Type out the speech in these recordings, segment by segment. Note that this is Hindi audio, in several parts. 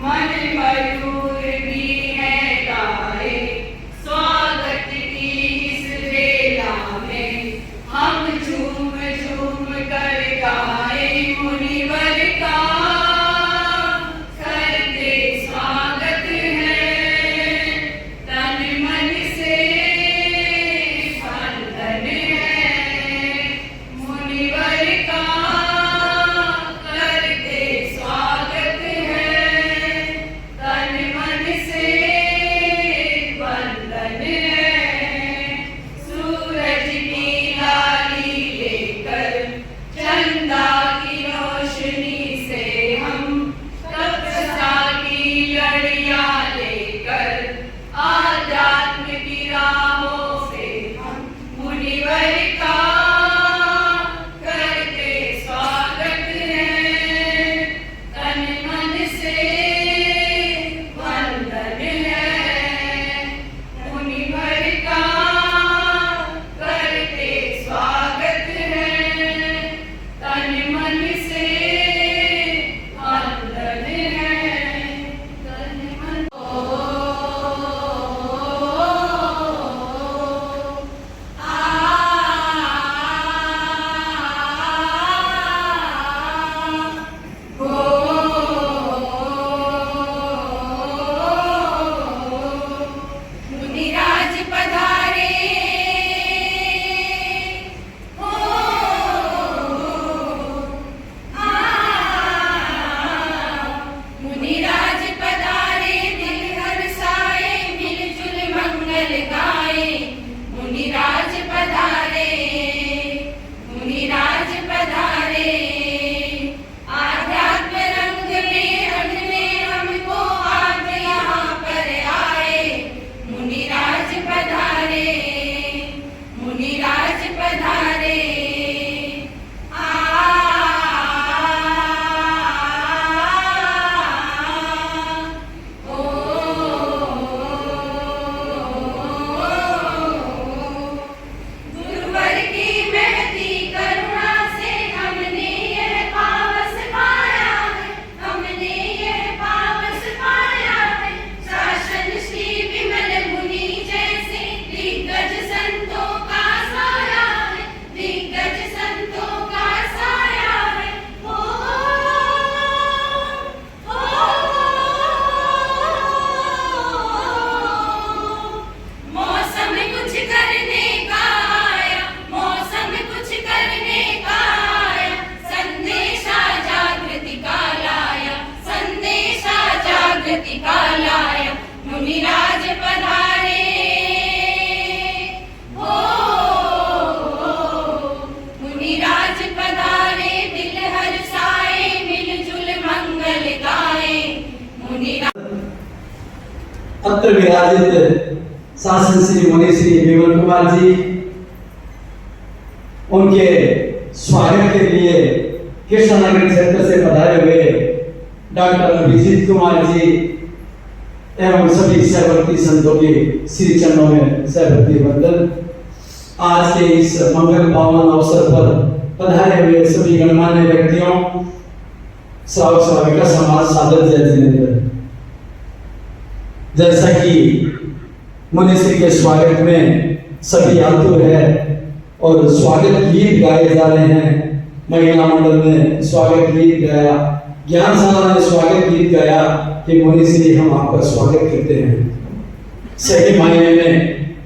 मन मयूर भी है गाए, स्वागत की इस बेला में हम झूम झूम कर गाए मुनिवर का करते स्वागत है, तन मन से वंदन है मुनिवर का करते स्वागत है, तन मन से वंदन है। सूरज की लाली लेकर चंदा की रोशनी से हम तपस्या की लड़ियां लेकर आध्यात्म की राहों से हम मुनिवर का करते स्वागत है, तन मन से वंदन है मुनिवर का करते स्वागत है, तन मन से वंदन है, तन मन मुनिराज पधारे मुनिराज पधारे, दिल हर्षाए मिलजुल मंगल गाए, मुनिराज पधारे मुनिराज पधारे, आध्यात्म रंग में रंगने हमको आज यहाँ पर आए, मुनिराज पधारे मुनिराज पधारे। गुरुवर की महती करुणा से हमने यह पावस पाया है, हमने यह पावस पाया है, शासन श्री विमल मुनि जैसे दिग्गज संतों का साया है, दिग्गज संतों का साया है। मौसम कुछ करने का आया, मौसम कुछ करने का आया, संदेशा जागृति का लाया, संदेशा जागृति का लाया, मुनिराज पधारे हो मुनिराज पधारे, दिल हर्षाए मिलजुल मंगल गाए, मुनिराज अत्र विराजित शासन श्री मुनि श्री विमल कुमार जी, उनके स्वागत के लिए कृष्णनगर क्षेत्र से पधारे हुए डॉक्टर अभिजीत कुमार जी एवं सभी सहवर्ती संतों के श्री चरणों में सहवर्ती वंदन। आज के इस मंगल पावन अवसर पर पधारे हुए सभी गणमान्य व्यक्तियों, श्रावक श्राविका समाज सादर जय जिनेंद्र। जैसा कि मुनिश्री के स्वागत में सभी आतुर है और स्वागत गीत गाए जा रहे हैं, महिला मंडल ने स्वागत गीत गाया, ज्ञानशाला ने स्वागत गीत गाया कि मुनिश्री हम आपका स्वागत करते हैं। सही मायने में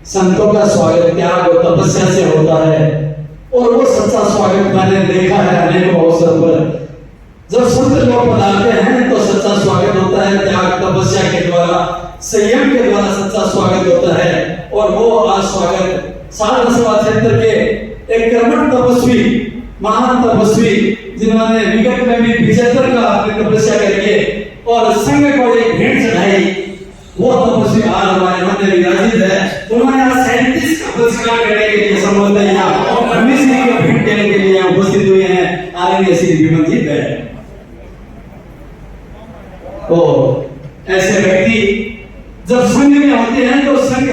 संतों का स्वागत त्याग और तपस्या से होता है और वो सच्चा स्वागत मैंने देखा है अनेकों अवसर पर। जब संत लोग पधारते हैं तो सच्चा स्वागत होता है, त्याग तपस्या के द्वारा, संयम के द्वारा सच्चा स्वागत होता है। और वो आज स्वागत सारनाथ क्षेत्र के एक कर्मठ तपस्वी, महान तपस्वी, जिन्होंने विगत में भी 75 का अपनी तपस्या करके और संघ को एक भेंट चढ़ाई, वो तपस्वी आज हमारे मध्य विराजित है। उन्होंने आज 37 का पुरस्कार करने के लिए संबंध यहाँ और मुनिश्री को भेंट देने के लिए उपस्थित हुए हैं आदरणीय श्री विमल जी है। तो ऐसे व्यक्ति जब संघ में होते हैं तो संघ,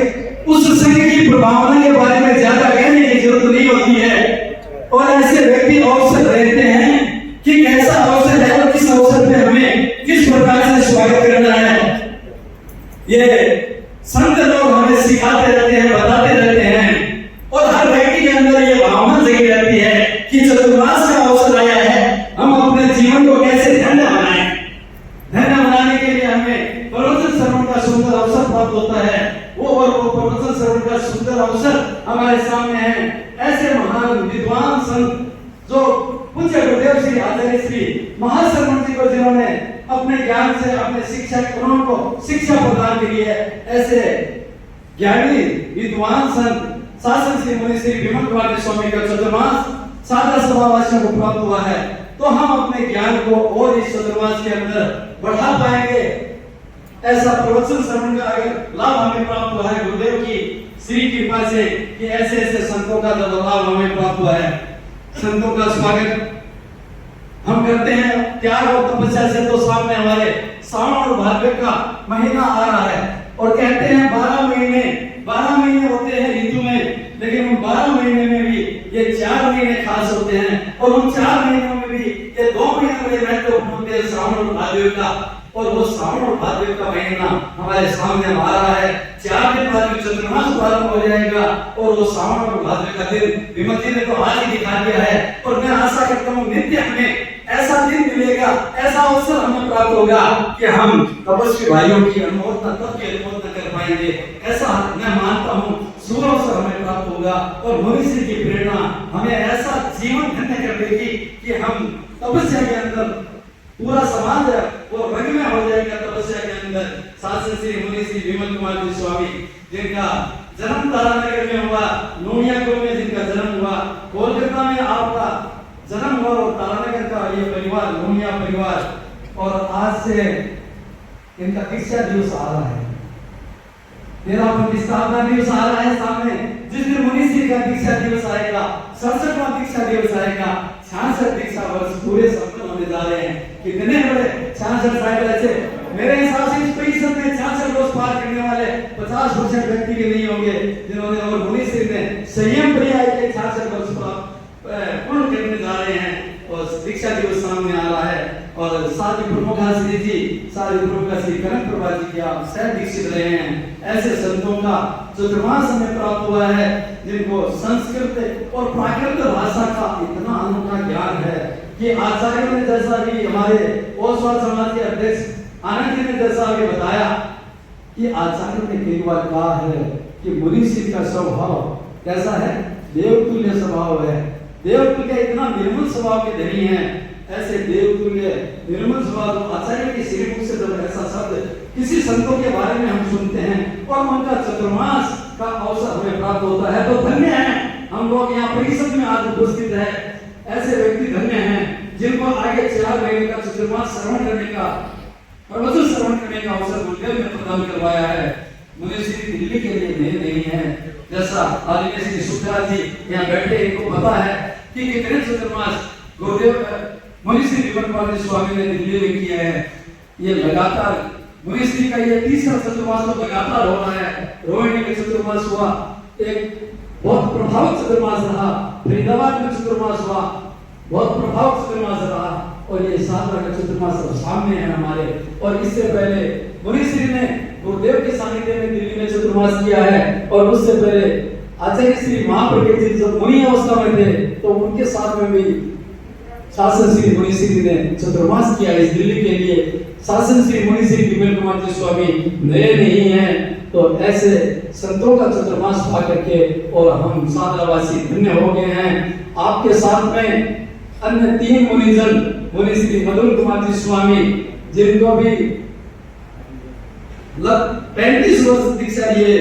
उस संघ की प्रभावना के बारे में ज्यादा कहने की जरूरत नहीं होती है। और ऐसे व्यक्ति अवसर रहते हैं कि कैसा अवसर है और किस अवसर पे हमें किस प्रकार से स्वागत करना ये संत लोग हमें सिखाते रहते हैं, बताते रहते हैं, और हर व्यक्ति के अंदर ये भावना जगी रहती है कि चतुर्मास का अवसर आया है, हम अपने जीवन को कैसे धन्य बनाएं। धन्य बनाने के लिए हमें प्रवचन श्रवण का सुंदर अवसर प्राप्त होता है। वो प्रवचन श्रवण का सुंदर अवसर हमारे सामने है। ऐसे महान विद्वान संत जो पूज्य गुरुदेव श्री आचार्य श्री महाश्रवण जी को, जिन्होंने अपने ज्ञान से अपने शिक्षकों को शिक्षा प्रदान की है, ऐसे ज्ञानी विद्वान संत शासन श्री मुनि श्री विमल कुमार स्वामी का चतुर्मास सादा सभावासियों को प्राप्त हुआ है। तो हम अपने ज्ञान को और इस चतुर्मास के अंदर बढ़ा पाएंगे। ऐसा प्रवचन श्रवण का अगर लाभ हमें प्राप्त हुआ है गुरुदेव की श्री कृपा से, कि ऐसे ऐसे संतों का जब लाभ हमें प्राप्त हुआ है, संतों का स्वागत हम करते हैं त्याग और तपस्या से। तो सामने हमारे सावन और भाद्र का महीना आ रहा है, और कहते हैं 12 महीने होते हैं ऋतु में, लेकिन उन 12 महीने में भी ये 4 महीने खास होते हैं, और उन 4 महीनों में भी ये 2 महीने बड़े महत्वपूर्ण होते हैं, सावन और भाद्र का। और वो सावन और भाद्र का महीना हमारे सामने आ रहा है। 4 दिन बाद चतुर्मास प्रारंभ हो जाएगा, और वो सावन और भाद्र का दिन विमल ने तो आज ही दिखा दिया है। और मैं आशा करता हूँ नित्य हमें ऐसा दिन मिलेगा, ऐसा अवसर हमें प्राप्त होगा कि हम तपस्वी भाइयों की अनुमोदना तब की अनुमोदना कर पाएंगे। ऐसा मैं मानता हूँ शुभ अवसर हमें प्राप्त होगा, और भविष्य की प्रेरणा हमें ऐसा जीवन धन्य कर देगी कि हम तपस्या के अंदर पूरा समाज वो रंग में हो जाएगा। तपस्या के अंदर शासन श्री मुनि श्री विमल कुमार जी स्वामी, जिनका जन्म तारानगर में हुआ, नोनियाकुल में जिनका जन्म हुआ, कोलकाता में आपका जन्म हुआ, और तारानगर का ये परिवार नोनिया परिवार, और आज से इनका दीक्षा दिवस आ रहा है, मेरा प्रतिष्ठापना दिवस आ रहा है सामने। जिस दिन मुनि श्री का दीक्षा दिवस आएगा, 67वां दीक्षा दिवस आएगा, 66 दीक्षा वर्ष पूरे संपन्न होने जा रहे हैं। कितने बड़े 66 साल ऐसे, मेरे हिसाब से इस परिषद में 66 वर्ष पार करने वाले 50% व्यक्ति के नहीं होंगे जिन्होंने, और मुनि श्री ने संयम पर्याय के 66 वर्ष पूर्ण करने जा रहे हैं, और दीक्षा दिवस सामने आ रहा है। और साथ ही प्रमुख श्री जी, सारे प्रमुख श्री कनक प्रभा जी की आप सह दीक्षित रहे हैं। ऐसे संतों का चतुर्मास हमें प्राप्त हुआ है, जिनको संस्कृत और प्राकृत भाषा का इतना अनूठा ज्ञान है कि आचार्यों ने जैसा भी, हमारे ओसवाल समाज के अध्यक्ष आनंद जी ने जैसा भी बताया, कि आचार्यों ने कई बार कहा है कि मुनि श्री का स्वभाव कैसा है, देवतुल्य स्वभाव है। देवतुल्य इतना निर्मल स्वभाव के धनी है, ऐसे देवतुल्य निर्मल स्वभाव आचार्य के श्रीमुख से जब ऐसा शब्द किसी संतों के बारे में हम सुनते हैं, और उनका चतुर्मास का अवसर हमें प्राप्त होता है, तो धन्य है हम लोग यहाँ परिषद में आज उपस्थित है। ऐसे व्यक्ति धन्य हैं जिनको आगे 4 महीने का चतुर्मास श्रवण करने का, प्रवचन श्रवण करने का अवसर गुरुदेव ने प्रदान करवाया है। मुनि श्री दिल्ली के लिए नहीं है, जैसा आदरणीय श्री सुखराज जी यहाँ बैठे, इनको पता है कि कितने चतुर्मास गुरुदेव मुनि श्री विमल कुमार स्वामी ने दिल्ली में किया है। ये लगातार मुनि श्री का ये 30वां चतुर्मास तो लगातार हो रहा है। रोहिणी में चतुर्मास हुआ, एक बहुत प्रभावित चतुर्मास रहा, फरीदाबाद में चतुर्मास हुआ, बहुत प्रभावित चतुर्मास रहा, और ये 7वां का चतुर्मास सामने है हमारे। और इससे पहले मुनि श्री ने गुरुदेव के सानिध्य में दिल्ली में चतुर्मास किया है, और उससे पहले आचार्य श्री महाप्रज्ञ जी जब मुनि अवस्था में थे, तो उनके साथ में भी शासन श्री मुनि श्री ने चतुर्मास किया इस दिल्ली के लिए। शासन श्री मुनि श्री विमल कुमार जी स्वामी नए नहीं हैं, तो ऐसे संतों का चतुर्मास पा करके और हम सादरावासी धन्य हो गए हैं। आपके साथ में अन्य 3 मुनिजन, मुनि श्री मधुर कुमार जी स्वामी, जिनको भी 35 वर्ष दीक्षा लिए,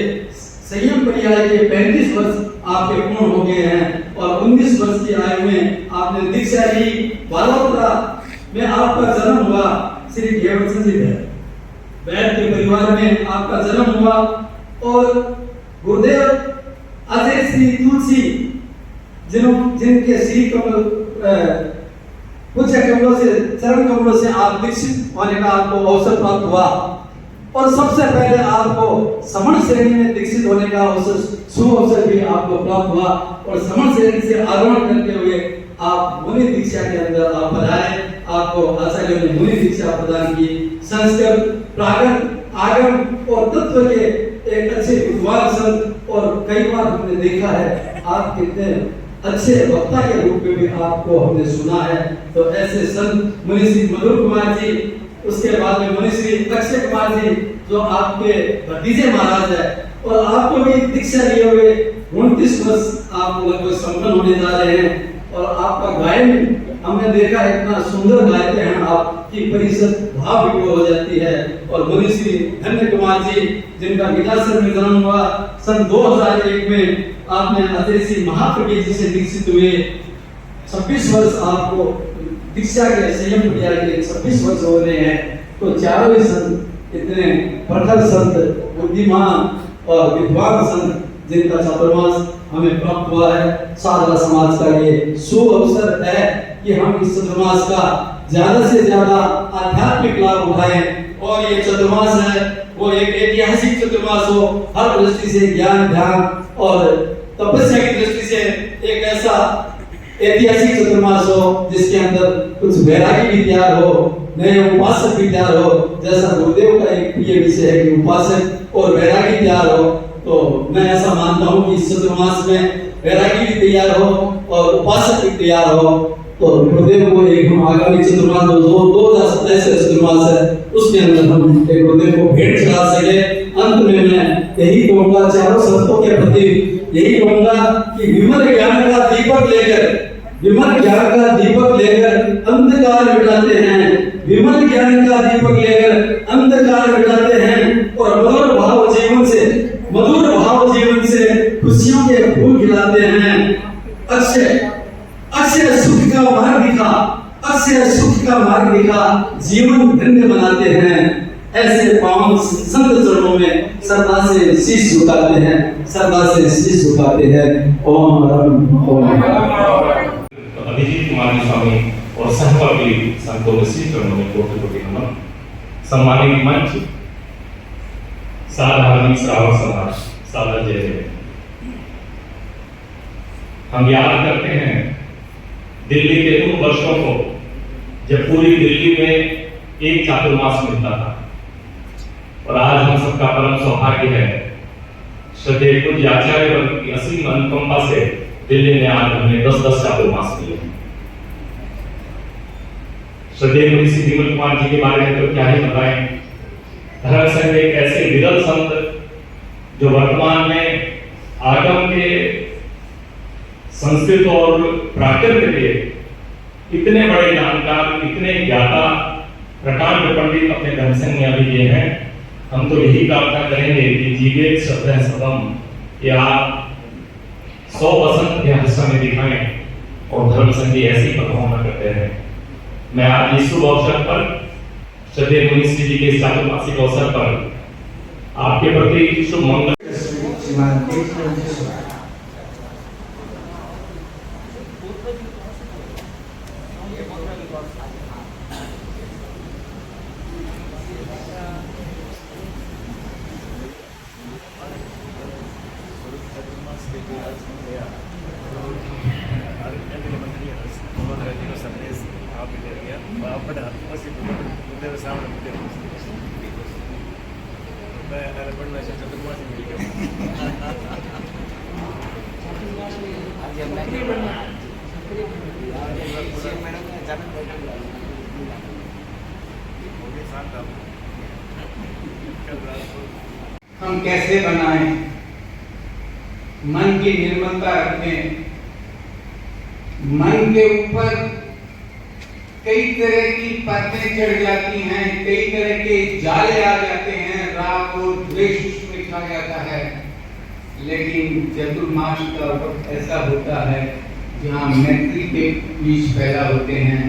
संयम पर्याय के 35 वर्ष आपके पूर्ण हो गए हैं, और 19 वर्ष की आयु में आपने दीक्षा ली। बालोतरा में आपका जन्म हुआ, श्री देवचंद जी वैद्य के परिवार में आपका जन्म हुआ, और गुरुदेव आचार्य श्री तुलसी जिनके श्री कमल कुछ कमलों से, चरण कमलों से आप दीक्षित होने का आपको अवसर प्राप्त हुआ, और सबसे पहले आपको समण श्रेणी में दीक्षित होने का अवसर, शुभ अवसर भी आपको प्राप्त हुआ, और समण श्रेणी से आरोहण करते हुए आप मुनि दीक्षा के अंदर आप पधारे। आपको आचार्यों ने मुनि दीक्षा प्रदान की। संस्कृत प्राकृत आगम और तत्व के एक अच्छे विद्वान संत, और कई बार हमने देखा है आप कितने अच्छे वक्ता के रूप में भी आपको हमने सुना है। तो ऐसे संत मुनि श्री मधुर कुमार जी, उसके बाद में मुनि श्री अक्षय कुमार जी जो आपके भतीजे महाराज है, और आपको भी दीक्षा लिए हुए 29 वर्ष आप लगभग संपन्न होने जा रहे हैं। और आपका गायन हमने देखा है, इतना सुंदर गायते हैं आप कि परिषद भाव विभोर हो जाती है। और मुनि श्री धन्य कुमार जी जिनका विकासर में जन्म हुआ सन 2001 में, आपने अतिथि महाप्रज्ञ जी से दीक्षित हुए। 26 वर्ष आपको दीक्षा के संयम क्रिया के 26 वर्ष हो रहे हैं। तो चारों ही संत इतने प्रखर संत, बुद्धिमान और विद्वान संत जिनका चातुर्मास हमें प्राप्त हुआ है। साधना समाज का ये शुभ अवसर है कि हम इस चातुर्मास का ज्यादा से ज्यादा आध्यात्मिक लाभ उठाएं। और ये चातुर्मास है वो एक ऐतिहासिक चातुर्मास हो, हर दृष्टि से ज्ञान, ध्यान और तपस्या की दृष्टि से एक ऐसा ऐतिहासिक चातुर्मास हो जिसके अंदर कुछ वैरागी भी तैयार हो, नए उपासक भी तैयार हो। जैसा गुरुदेव का एक प्रिय विषय है कि उपासक और वैरागी तैयार हो, तो मैं ऐसा मानता हूँ कि इस चातुर्मास में वैरागी भी तैयार हो और उपासक भी तैयार हो। तो गुरुदेव को एक हम आगामी चातुर्मास 2027 का चातुर्मास है, उसके अंदर हम एक गुरुदेव को भेंट चढ़ा सके। अंत में मैं यही कहूँगा चारों संतों के प्रति, यही कहूँगा कि विमल ज्ञान का दीपक लेकर, विमल ज्ञान का दीपक लेकर अंधकार मिटाते हैं, विमल ज्ञान का दीपक लेकर अंधकार मिटाते हैं। और मधुर भाव जीवन से, मधुर भाव जीवन से खुशियों के फूल खिलाते हैं। अक्षय अक्षय सुख का मार्ग दिखा, अक्षय सुख का मार्ग दिखा, जीवन धन्य बनाते हैं। ऐसे पावन संत चरणों में श्रद्धा से शीश झुकाते हैं, श्रद्धा से शीश झुकाते हैं। ओम ओम। अभिजीत कुमार स्वामी और सहपाठी संतों के श्री चरणों में कोटि नमन। सम्मानित मंच, साधारण श्रावक समाज, सादर जय जय। हम याद करते हैं दिल्ली के उन वर्षों को जब पूरी दिल्ली में एक चातुर्मास मिलता था। और आज हम सबका परम सौभाग्य है, श्रद्धेय पूज्य आचार्य वर्ग की असीम अनुकंपा से दिल्ली में आज हमें 10-10 चातुर्मास मिले। श्रद्धेय मुनि श्री विमल कुमार जी के बारे में तो क्या ही बताएं। धर्म संघ एक ऐसे विरल संत जो वर्तमान में आगम के, संस्कृत और प्राकृत के इतने बड़े जानकार, इतने ज्ञाता, प्रकांड पंडित अपने धर्म संघ में अभी ये हैं। हम तो यही प्रार्थना करेंगे कि जीवे शब्द सदम या 100 बसंत के हर्ष में दिखाएं और धर्म संघ की ऐसी पदभावना करते हैं। मैं आज इस शुभ अवसर पर श्रद्धेय मुनि श्री जी के चातुर्मासिक अवसर पर आपके प्रति शुभ मंगल। हम कैसे बनाएं, मन की निर्मलता रखें। मन के ऊपर कई तरह की परतें चढ़ जाती हैं, कई तरह के जाले आ जाते हैं, राग और द्वेष उसमें छा जाता है। लेकिन चतुर्मास का वक्त ऐसा होता है जहाँ मैत्री के बीज पैदा होते हैं।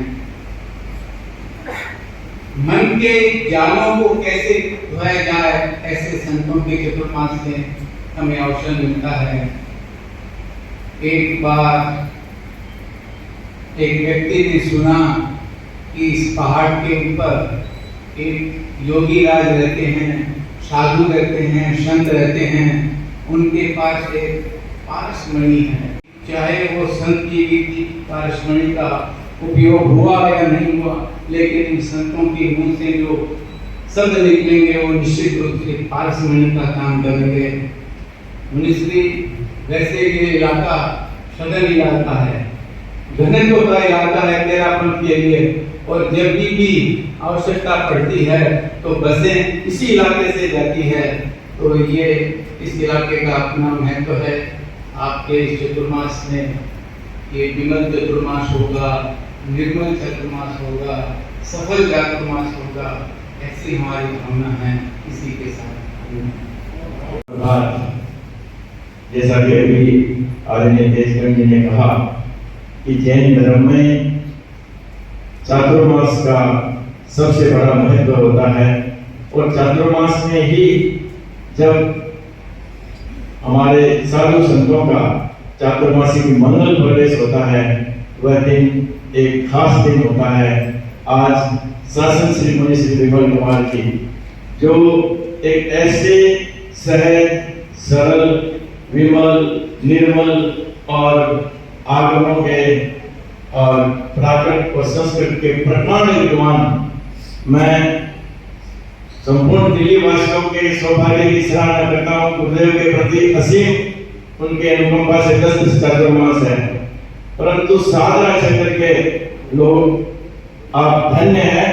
मन के जालों को कैसे धोया जाए, ऐसे संतों के चतुर्मास से हमें अवसर मिलता है। एक बार एक व्यक्ति ने सुना कि इस पहाड़ के ऊपर एक योगी राज रहते हैं, साधु रहते हैं, संत रहते हैं। उनके पास एक पारसमणि है। चाहे वो संत की भी पारसमणि का उपयोग हुआ या नहीं हुआ, लेकिन इन संतों के मुंह से जो शब्द निकलेंगे वो निश्चित रूप से पारसमणि का काम करेंगे। मुनिश्री वैसे ये इलाका सदन इलाका है, घनत्व का इलाका है तेरापन के लिए, और जब भी आवश्यकता पड़ती है तो बसें इसी इलाके से जाती है। तो ये इस इलाके का अपना महत्व है। आपके इस चतुर्मास में ये विमल चतुर्मास होगा, निर्मल चतुर्मास होगा, सफल चतुर्मास होगा, ऐसी हमारी भावना है। इसी के साथ जैसा कि अभी आदरणीय देशगण जी ने कहा कि जैन धर्म में चातुर्मास का सबसे बड़ा महत्व होता है, और चातुर्मास में ही जब हमारे साधु संतों का चातुर्मासिक मंगल प्रवेश होता है, वह दिन एक खास दिन होता है। आज शासन श्री मुनि श्री विमल कुमार जी जो एक ऐसे सहज, सरल, विमल, निर्मल और आगमों के और प्राकृत और संस्कृत के प्रकांड विद्वान, मैं संपूर्ण दिल्ली वासियों के सौभाग्य की सराहना करता हूँ। गुरुदेव के प्रति असीम उनके अनुकंपा से 10 चातुर्मास है, परंतु साधना क्षेत्र के लोग आप धन्य हैं।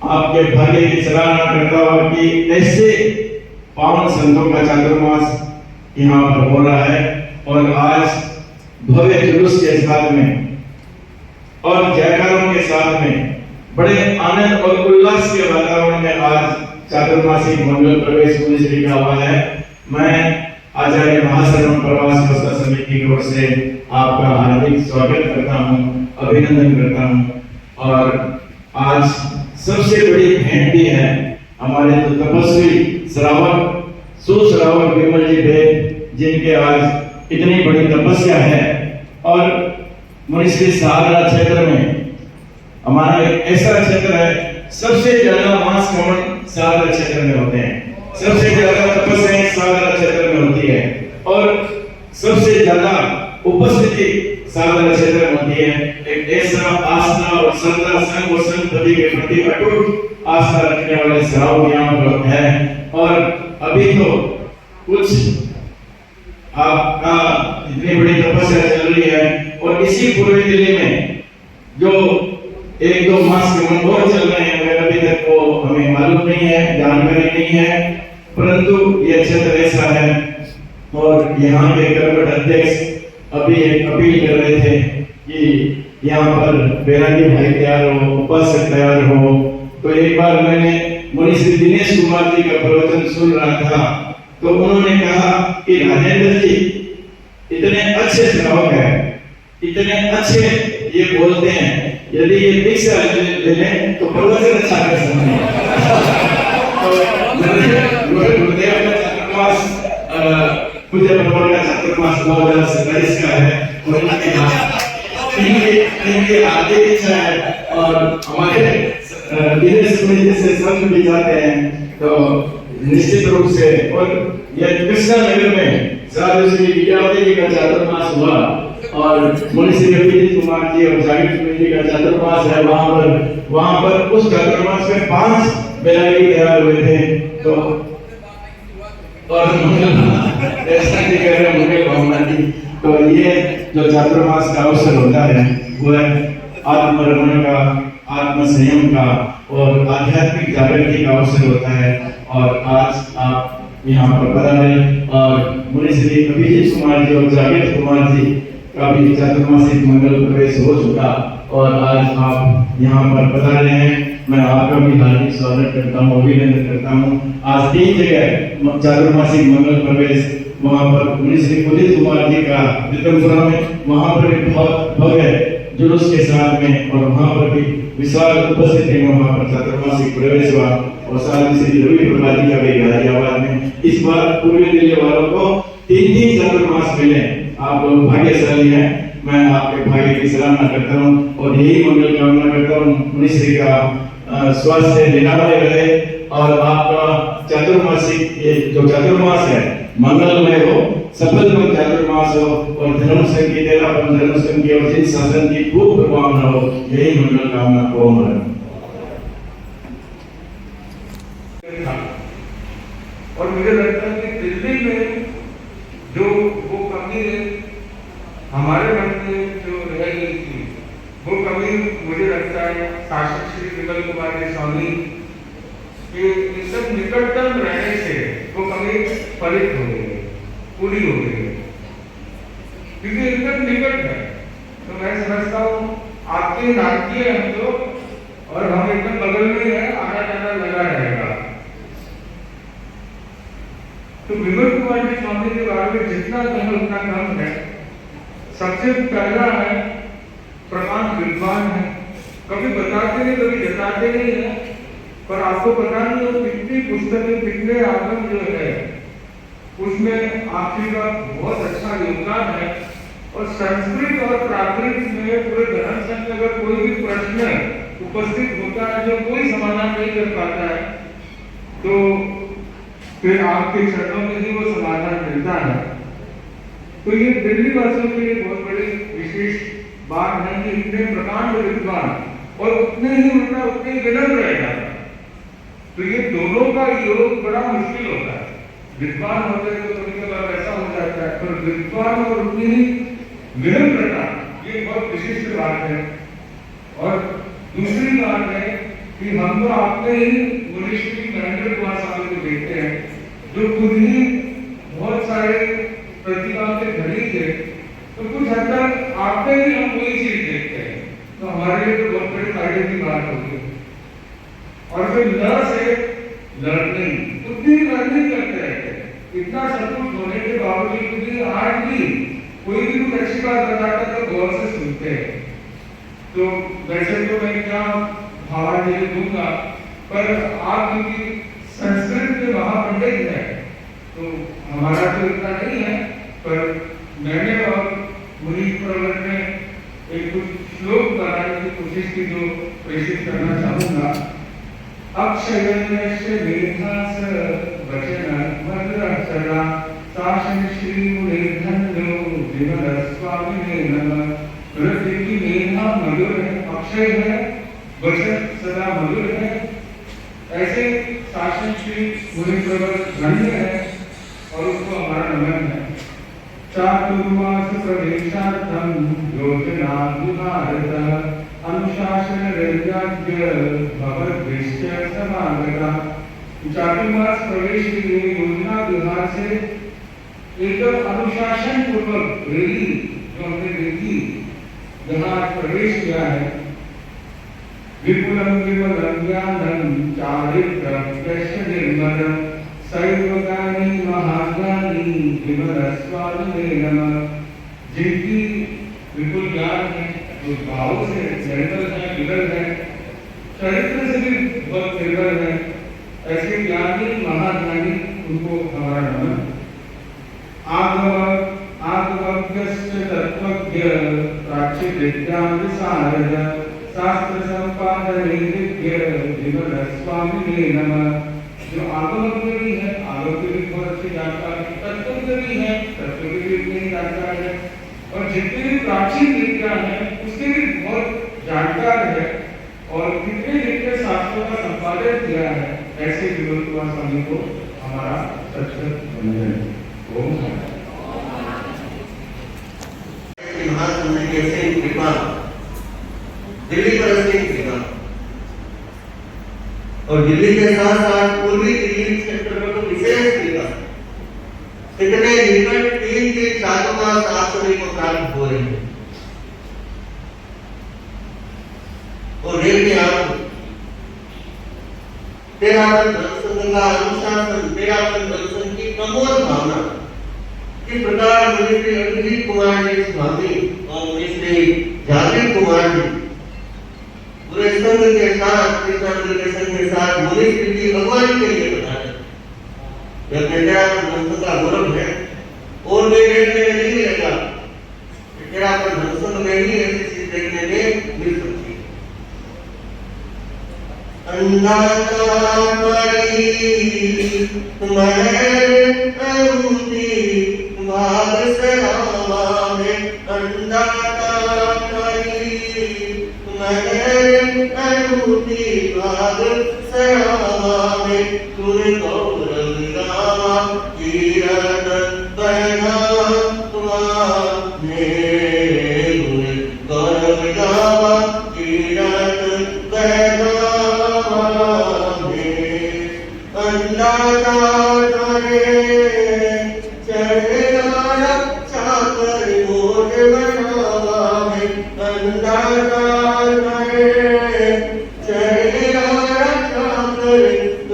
आपके भाग्य की सराहना करता हूँ कि ऐसे पावन संतों का चातुर्मास यहाँ पर हो रहा है, और आज भव्य जुलूस के साथ में और जयकारों के साथ में बड़े आनंद और उल्लास के वातावरण में आज चातुर्मासिक मंगल प्रवेश मुनिश्री का हुआ है। मैं आचार्य महाश्रवण प्रवास व्यवस्था समिति की ओर से आपका हार्दिक स्वागत करता हूँ, अभिनंदन करता हूँ। और आज सबसे बड़ी भेंट भी है हमारे जो तपस्वी श्रावक सुश्रावक विमल जी देव, जिनके आज इतनी बड़ी तपस्या है। और मुनिश्री साधना क्षेत्र में हमारा एक ऐसा क्षेत्र है, सबसे ज्यादा मास कमन साधना क्षेत्र में होते हैं, सबसे ज्यादा तपस्या साधना क्षेत्र में होती है, और सबसे ज्यादा उपस्थिति साधना क्षेत्र में होती है। एक ऐसा आस्था और श्रद्धा संघ और संतति के प्रति अटूट आस्था रखने वाले श्रावक यहाँ पर है। और अभी तो कुछ आपका इतनी बड़ी तपस्या चल रही है, और इसी पूर्वी दिल्ली में जो 1-2 मास के मन और चल रहे हैं, अभी तक वो हमें मालूम नहीं है, जानकारी नहीं है, परंतु ये क्षेत्र ऐसा है। और यहाँ के कर्मठ अध्यक्ष अभी एक अपील कर रहे थे कि यहाँ पर बैरागी भाई तैयार हो, उपासक तैयार हो। तो एक बार मैंने मुनिश्री दिनेश कुमार जी का प्रवचन सुन रहा था, तो उन्होंने कहा कि राजेंद्र जी इतने अच्छे श्रावक हैं, इतने अच्छे ये बोलते हैं, यदि ये दीक्षा ले लें तो प्रवचन अच्छा कर सकते हैं। तो गुरुदेव का चातुर्मास पूज्य प्रभु का चातुर्मास 2027 का है, और इनकी आगे इच्छा है। और हमारे विदेश में जैसे संत भी जाते हैं, तो निश्चित रूप से, और यह कृष्णा नगर में साधु श्री विद्यावती जी का चातुर्मास हुआ, और मुनिश्री विपिन कुमार जी और जागृत जी का चातुर्मास है वहां पर उस चातुर्मास में 5 बैरागी तैयार हुए थे। तो और ऐसा नहीं कर रहे मुझे भावना थी। तो ये जो चातुर्मास का अवसर होता है, वह आत्मरमण का, आत्म संयम का और आध्यात्मिक जागृति का अवसर होता है। और आज आप यहाँ पर पधारे, और मुनिश्री अभिजीत कुमार जी और जागृत कुमार जी का भी चातुर्मासिक मंगल प्रवेश हो चुका, और आज आप यहाँ पर पधारे हैं। मैं आपका भी हार्दिक स्वागत करता हूँ, अभिनंदन करता हूँ। आज 3 जगह चातुर्मासिक मंगल प्रवेश, वहाँ पर मुनिश्री उदित कुमार जी का विक्रमपुरा में, वहाँ पर भी बहुत भव्य जुलूस के साथ में, और वहाँ पर भी विशाल उपस्थिति में वहाँ पर चातुर्मासिक प्रवेश हुआ, और साथ श्री रवि प्रकाश जी का भी गाजियाबाद में। इस बार पूर्वी दिल्ली वालों को 3 चातुर्मास मिले, आप लोग भाग्यशाली हैं। मैं आपके भाग्य की सराहना करता हूँ, और यही मंगल कामना करता हूँ मुनिश्री का स्वास्थ्य निरामय रहे, और आपका चातुर्मासिक ये जो चातुर्मास है मंगलमय हो, सफल चातुर्मास हो, और धर्म संघ की तेरापन धर्म संघ की और जिन शासन की खूब प्रभावना हो, यही मंगल कामना को था। और मुझे लगता है कि दिल्ली में जो वो कमी है हमारे मन में जो रह गई थी, वो कमी मुझे लगता है शासक श्री विमल कुमार स्वामी के एकदम निकटतम रहने से वो कमी फलित हो गई है, पूरी हो गई है, क्योंकि एकदम निकट है। तो मैं समझता हूँ आपके नाटकीय हम लोग और हम एकदम बगल में है, आना जाना लगा रहेगा। तो विमल कुमार जी स्वामी के बारे में जितना कहें उतना कम है। सबसे पहला है प्रमाण विद्वान है, कभी बताते नहीं कभी जताते नहीं है, पर आपको पता नहीं हो कितनी पुस्तकें कितने आगम जो है उसमें आपकी का बहुत अच्छा योगदान है। और संस्कृत और प्राकृत में पूरे धर्म संघ में अगर कोई भी प्रश्न उपस्थित होता है जो कोई समाधान नहीं कर पाता है, तो फिर आपके चरणों में ही वो समाधान मिलता है। तो ये दिल्ली वासियों के लिए बहुत बड़ी विशेष बात है कि इतने प्रकांड विद्वान और उतने ही उनका उतने विनम्र रहेगा। तो ये दोनों का योग बड़ा मुश्किल होता है। विद्वान होते हैं तो कभी कभार ऐसा हो जाता है, पर विद्वान और उतनी ही विनम्रता ये बहुत विशिष्ट बात है। और दूसरी बात है कि हम तो आपने ही मुनीश्री महेंद्र कुमार स्वामी को देखते हैं, जो खुद ही बहुत सारे प्रतिभा के धनी थे, तो कुछ हद तक आपने ही हम वही चीज देखते हैं, तो हमारे लिए तो बहुत बड़ी फायदे की बात होगी। और फिर ल से लर्निंग, उतनी लर्निंग करते रहते हैं, इतना सब कुछ होने के बावजूद भी आज भी कोई भी कुछ अच्छी बात बताता है तो गौर से सुनते हैं। तो वैसे तो मैं क्या भावांजलि दूंगा, पर आप क्योंकि संस्कृत के महापंडित हैं तो हमारा तो इतना नहीं है, पर मैंने और मुनीश प्रवर ने एक कुछ श्लोक बनाने की कोशिश की जो प्रेषित करना चाहूंगा। अक्षयस्य मेधास वचन मधुराक्षरा शासन श्री मुनिर्धन्यो विमल स्वामिने नमः। हृदय की मेधा मधुर है, अक्षय है, वचन सदा मधुर है। ऐसे शासन श्री मुनि प्रवर धन्य है और उसको हमारा नमन है। चातुर्मास प्रवेशार्थम योजना विभारत अनुशासन राज्य भगवद्विष्य समागता। चातुर्मास प्रवेश के लिए योजना विहार से एकदम अनुशासन पूर्वक रैली जो हमने देखी यहाँ प्रवेश किया है। विपुलम विमलम ज्ञानम चारित्रम यश निर्मलम सैवगानी महाज्ञानी विमल स्वामिने नमः। जिनकी विपुल ज्ञान है, जो भाव से निर्मल है, विरल है, चरित्र से भी बहुत निर्मल है, ऐसे ज्ञानी महाज्ञानी उनको हमारा नमन। आगमज्ञश्च तत्त्वज्ञ प्राच्य विद्या विशारद शास्त्र संपादने विज्ञ विमल स्वामिने नमः। जो आगमज्ञ भी है, आगमज्ञ भी बहुत अच्छी जानकार है, तत्त्वज्ञ भी है, तत्त्व की भी इतनी जानकार है, और जितनी भी प्राचीन विद्या है उसके भी बहुत जानकार है, और कितने जितने शास्त्रों का संपादन किया है, ऐसे विमल कुमार स्वामी को हमारा सचमुच वंदन। ओम कैसे कृपा दिल्ली पर उसकी कृपा, और दिल्ली के साथ साथ पूर्वी दिल्ली क्षेत्र में तो विशेष कृपा। इतने निकट 3 के चातुर्मास आप सभी को प्राप्त हो रही है। और देखिए आप तेरावन दर्शन का अनुशासन, तेरावन दर्शन की प्रबोध भावना इस प्रकार मुनि श्री अभिजीत कुमार जी स्वामी और मुनि श्री जागृत कुमार जी पूरे संघ के साथ, कृष्णानंद के संघ के साथ मुनि श्री की अगुवाई के लिए बताया। जब तेरावन दर्शन का गौरव है और वे देखने में नहीं मिलेगा, तेरावन दर्शन में ही ऐसी चीज देखने में मिल सकती है। भाग सरावा में अंदाता करी, मगर अनुति भाग सरावा में में तुझे गौरव गावा कीर्तन बहनात्मा में तुझे गौरव गावा कीर्तन बहनात्मा में अंदाजा करे चढ़ेगा रक्षा कर मोज बनावा है अंदाजा करे चढ़ेगा रक्षा कर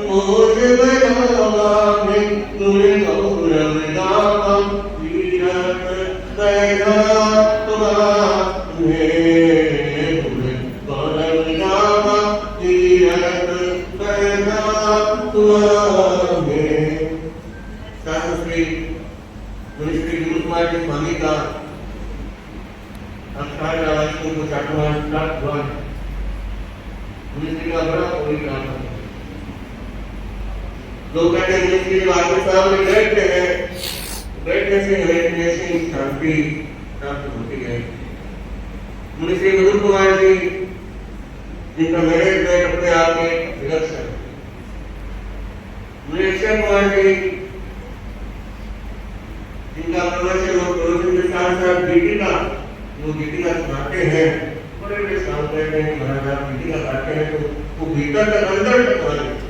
मोज बनावा है तुझे गौरव गावा कीर्तन बहनात्मा में तुझे गौरव गावा कीर्तन बहनात्मा में। शास्त्री मुनि श्री गुरु कुमार जी स्वामी का अक्षर रावासी को चाटवान प्राप्त हुआ है। मुनि श्री का बड़ा पवित्र नाम है। लोग कहते हैं मुनि श्री जब आपके सामने बैठते हैं, बैठने से हमें ऐसी शांति प्राप्त होती है। मुनि श्री गुरु कुमार जी जिनका मैनेजमेंट अपने आप में विलक्षण है। मुनि अक्षय कुमार जी जिनका प्रवचन और प्रवचन के साथ साथ गीतिका जो गीतिका सुनाते हैं, बड़े बड़े साल कहते हैं महाराज आप गीतिका गाते हैं तो वो भीतर तक अंदर तक आ जाते।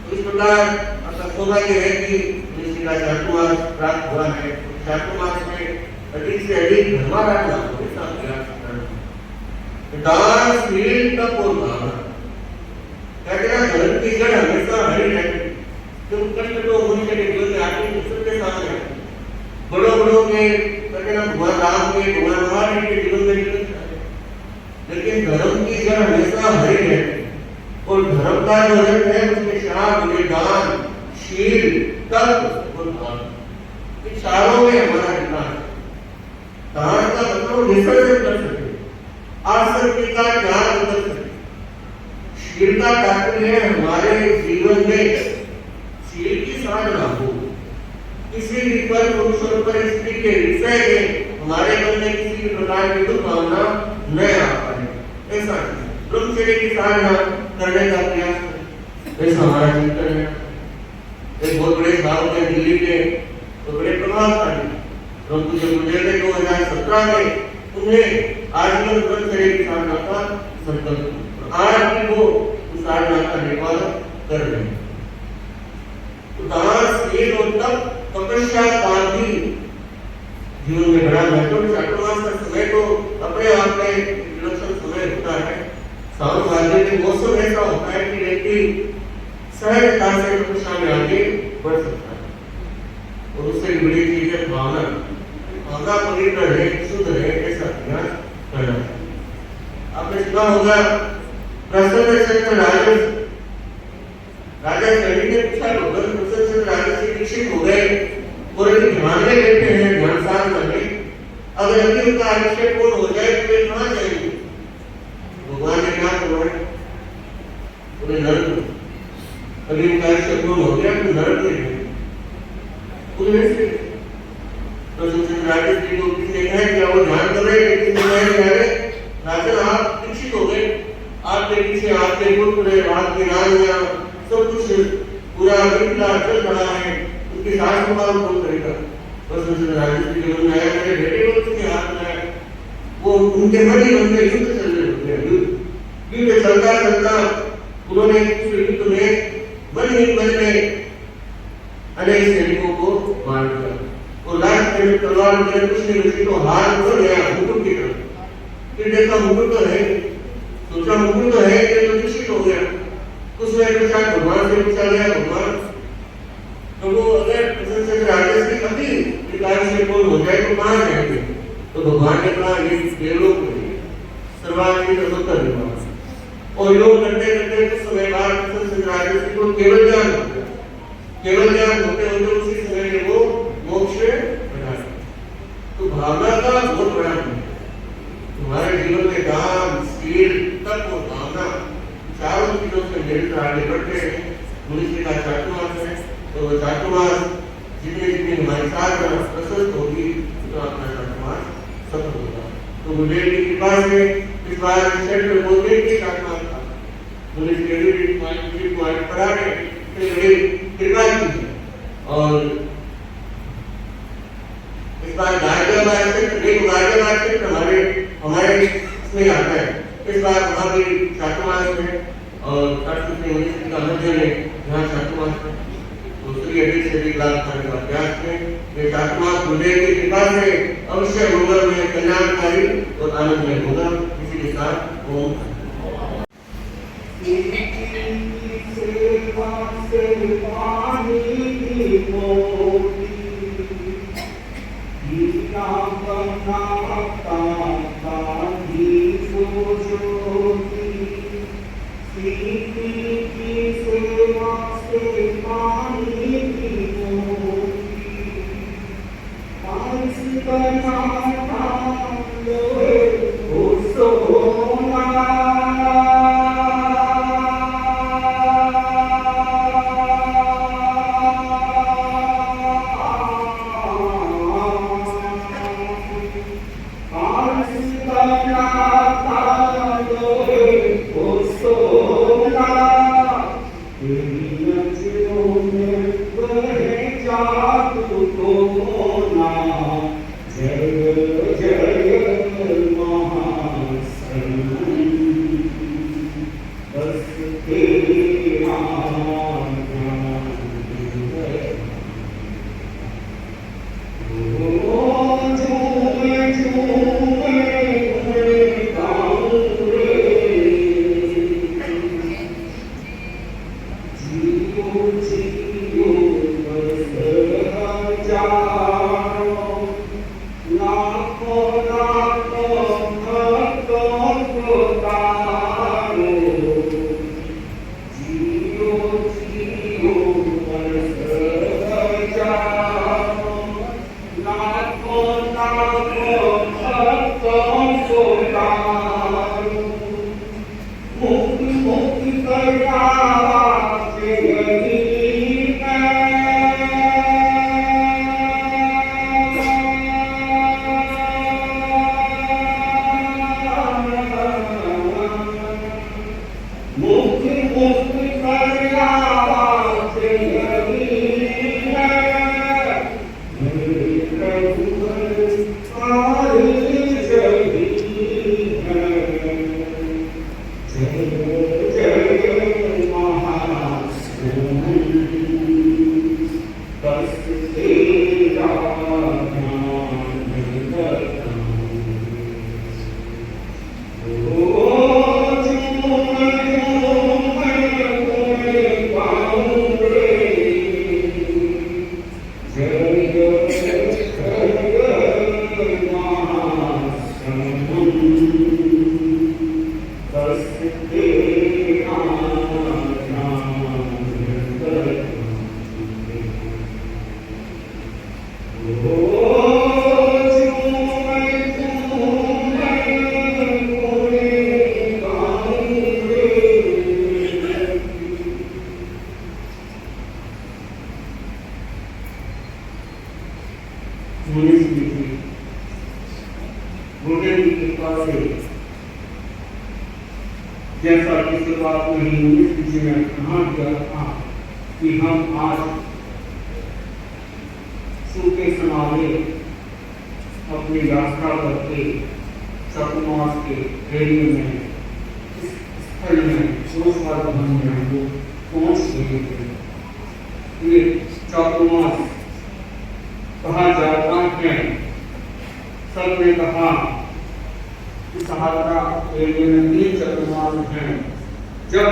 तो इस प्रकार आपका सौभाग्य है कि ऋषि का चातुर्मास प्राप्त हुआ है। चातुर्मास में अधिक से अधिक धर्माराधना हमेशा प्रयास करना, दान शील तप और भावना। कहते हैं धर्म की जड़ हमेशा हरी रहती है। जो कष्ट तो मनुष्य के जीवन में आते हैं सबके सामने है। बड़ों बड़ों के कहते हैं भगवान राम के भगवान महावीर के जीवन में निकल जाते हैं, लेकिन धर्म की जड़ हमेशा हरी रहती है। और धर्म का जो रंग है उसमें शाम दान शील तप और भावना, इन चारों में हमारा विकास है। दान का मतलब विसर्जन कर सके, आसक्ति का त्याग कर सके। शील का तात्पर्य है हमारे जीवन में शील की साधना हो। किसी भी पर पुरुष और पर स्त्री के विषय में हमारे मन में किसी भी प्रकार की दुर्भावना न आ पाए, ऐसा ब्रह्मचर्य की साधना करने का प्रयास करें, ऐसा हमारा चिंतन है। एक बहुत बड़े साहब थे दिल्ली के, तो बड़े प्रभावशाली परंतु जब गुजरे 2017 में उन्हें आजीवन ब्रह्मचर्य की साधना का संकल्प, आज भी वो उस साधना का निर्वाह कर रहे हैं। तो दान शील और तप तपस्या का भी जीवन में बड़ा महत्वपूर्ण। चातुर्मास का समय तो अपने आप में विलक्षण समय होता है। सावन भादे के मौसम ऐसा होता है कि व्यक्ति सहजता से तपस्या में आगे बढ़ सकता है। और उससे बड़ी चीज है भावना। भावना पवित्र रहे, शुद्ध रहे, ऐसा प्रयास करना चाहिए। आपने सुना होगा प्रसन्न चंद्र राजा शनि ने पूछा भगवान प्रसन्न चंद्र राजा से दीक्षित हो गए और यदि ध्यान में बैठे हैं, ध्यान साधना में, अगर अभी उनका अभिषेक पूर्ण हो जाए तो वे कहाँ जाएंगे? भगवान ने क्या करवाया? उन्हें नरक में। अभी उनका अभिषेक पूर्ण हो गया तो नरक में जाएंगे। उन्हें प्रसन्न चंद्र राजा जी को किसी ने कहा कि वो ध्यान कर रहे हैं, किसी ने कहा राजन आप दीक्षित हो गए, आपके पीछे आपके पुत्र आपकी रानियां सब कुछ पूरा मिथिला चल रहा है, उनकी शासन का कौन करेगा? प्रसन्न राजा जी के मन में आया मेरे बेटे को किसके हाथ में है? वो उनके मन ही मन में युद्ध चल रहे होते हैं। युद्ध चलता चलता उन्होंने युद्ध में मन ही मन में अनेक सैनिकों को मार दिया और लास्ट में तलवार में कुछ नहीं बची तो हाथ उड़ गया मुकुट की तरफ। फिर देखा मुकुट तो है, सोचा मुकुट तो है, ये तो निश्चित हो गया। कुछ समय पश्चात भगवान से पूछा गया भगवान तो वो अगर प्रसन्न चंद्र राजा से कभी विकार से पूर्ण हो जाए तो कहाँ जाएंगे? तो भगवान ने कहा ये देवलोक में सर्वाधिक उत्तर निवास। और योग करते करते कुछ समय बाद प्रसन्न चंद्र राजा को केवल ज्ञान हो गया। केवल ज्ञान होते होते उसी समय में वो मोक्ष बना। तो भावना का बहुत बड़ा है। तुम्हारे जीवन में दान शील तप और भावना चारों चीजों से मिलकर आगे बढ़ते हैं। मनुष्य का चातुर्मास है, तो वो चातुर्मास जितने जितने हमारे साथ प्रशस्त होगी तो अपना चातुर्मास सफल होगा। तो गुरुदेव की कृपा से इस बार क्षेत्र में बोलते के चातुर्मास था मुझे पढ़ा ने बड़ी कृपा की है। और इस बार गाजियाबाद से हमारे इसमें आता है। इस बार वहाँ भी छात्रावास है और यहाँ छात्रावास है। दूसरी अधिक से अधिक लाभ उठाने का प्रयास करें। ये छात्रावास गुरुदेव की कृपा से अवश्य होगा, में कल्याणकारी और आनंदमय होगा। इसी के साथ ओम जैसा कि शुरुआत में ही जी ने कहा दिया था कि हम आज सूखे समावे अपनी यात्रा करके चतुर्मास के एरिया में स्थल में पहुंच गए थे। ये चतुर्मास कहा जाता है। सबने कहा सहारा एरिया में 3 चतुर्मास हैं। जब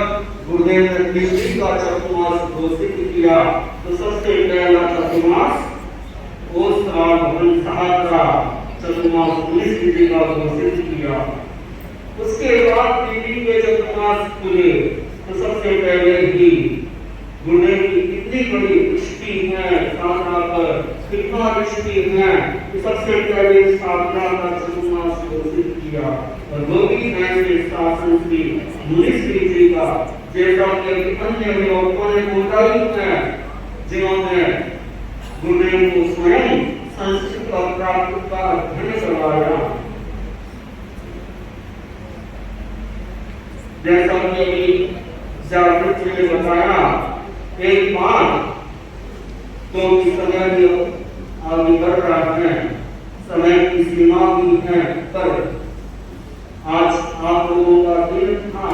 गुरुदेव ने दिल्ली का चतुर्मास घोषित किया तो सबसे पहला चतुर्मास सहारा चतुर्मास 19 तिथि का घोषित किया। उसके बाद दिल्ली के चतुर्मास खुले तो सबसे पहले ही गुरुदेव की इतनी बड़ी दृष्टि है साधना पर, कितना दृष्टि है कि सबसे पहले साधना का चतुर्मास घोषित किया। और वो भी ऐसे शासन की 19 तिथि का, जैसा कि अन्य लोगों ने बताई है जिन्होंने गुरुदेव को स्वयं संस्कृत और प्राकृत का अध्ययन करवाया। जैसा कि अभी जागृत ने बताया एक बात, क्योंकि समय भी आगे बढ़ रहा है, समय की सीमा भी है, पर आज आप लोगों का दिन था,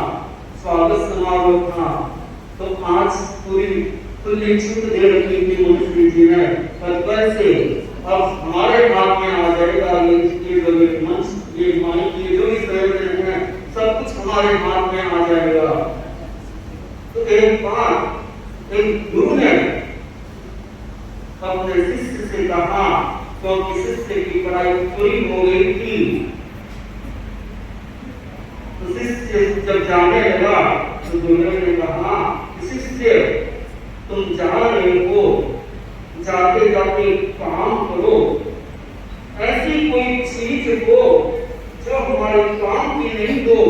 स्वागत समारोह था, तो आज पूरी खुली छूट दे रखी थी मुंशी जी ने, पर कैसे अब हमारे हाथ में आ जाएगा ये जो मंच, ये माइक, ये जो भी प्रयोजन है, सब कुछ हमारे हाथ में आ जाएगा। तो एक बार एक गुरु ने अपने शिष्य से कहा, क्योंकि शिष्य की पढ़ाई पूरी हो गई थी, तो शिष्य जब जाने लगा तो गुरु ने कहा, शिष्य तुम जा रहे हो, जाते जाते काम करो, ऐसी कोई चीज हो जो हमारे काम की नहीं हो,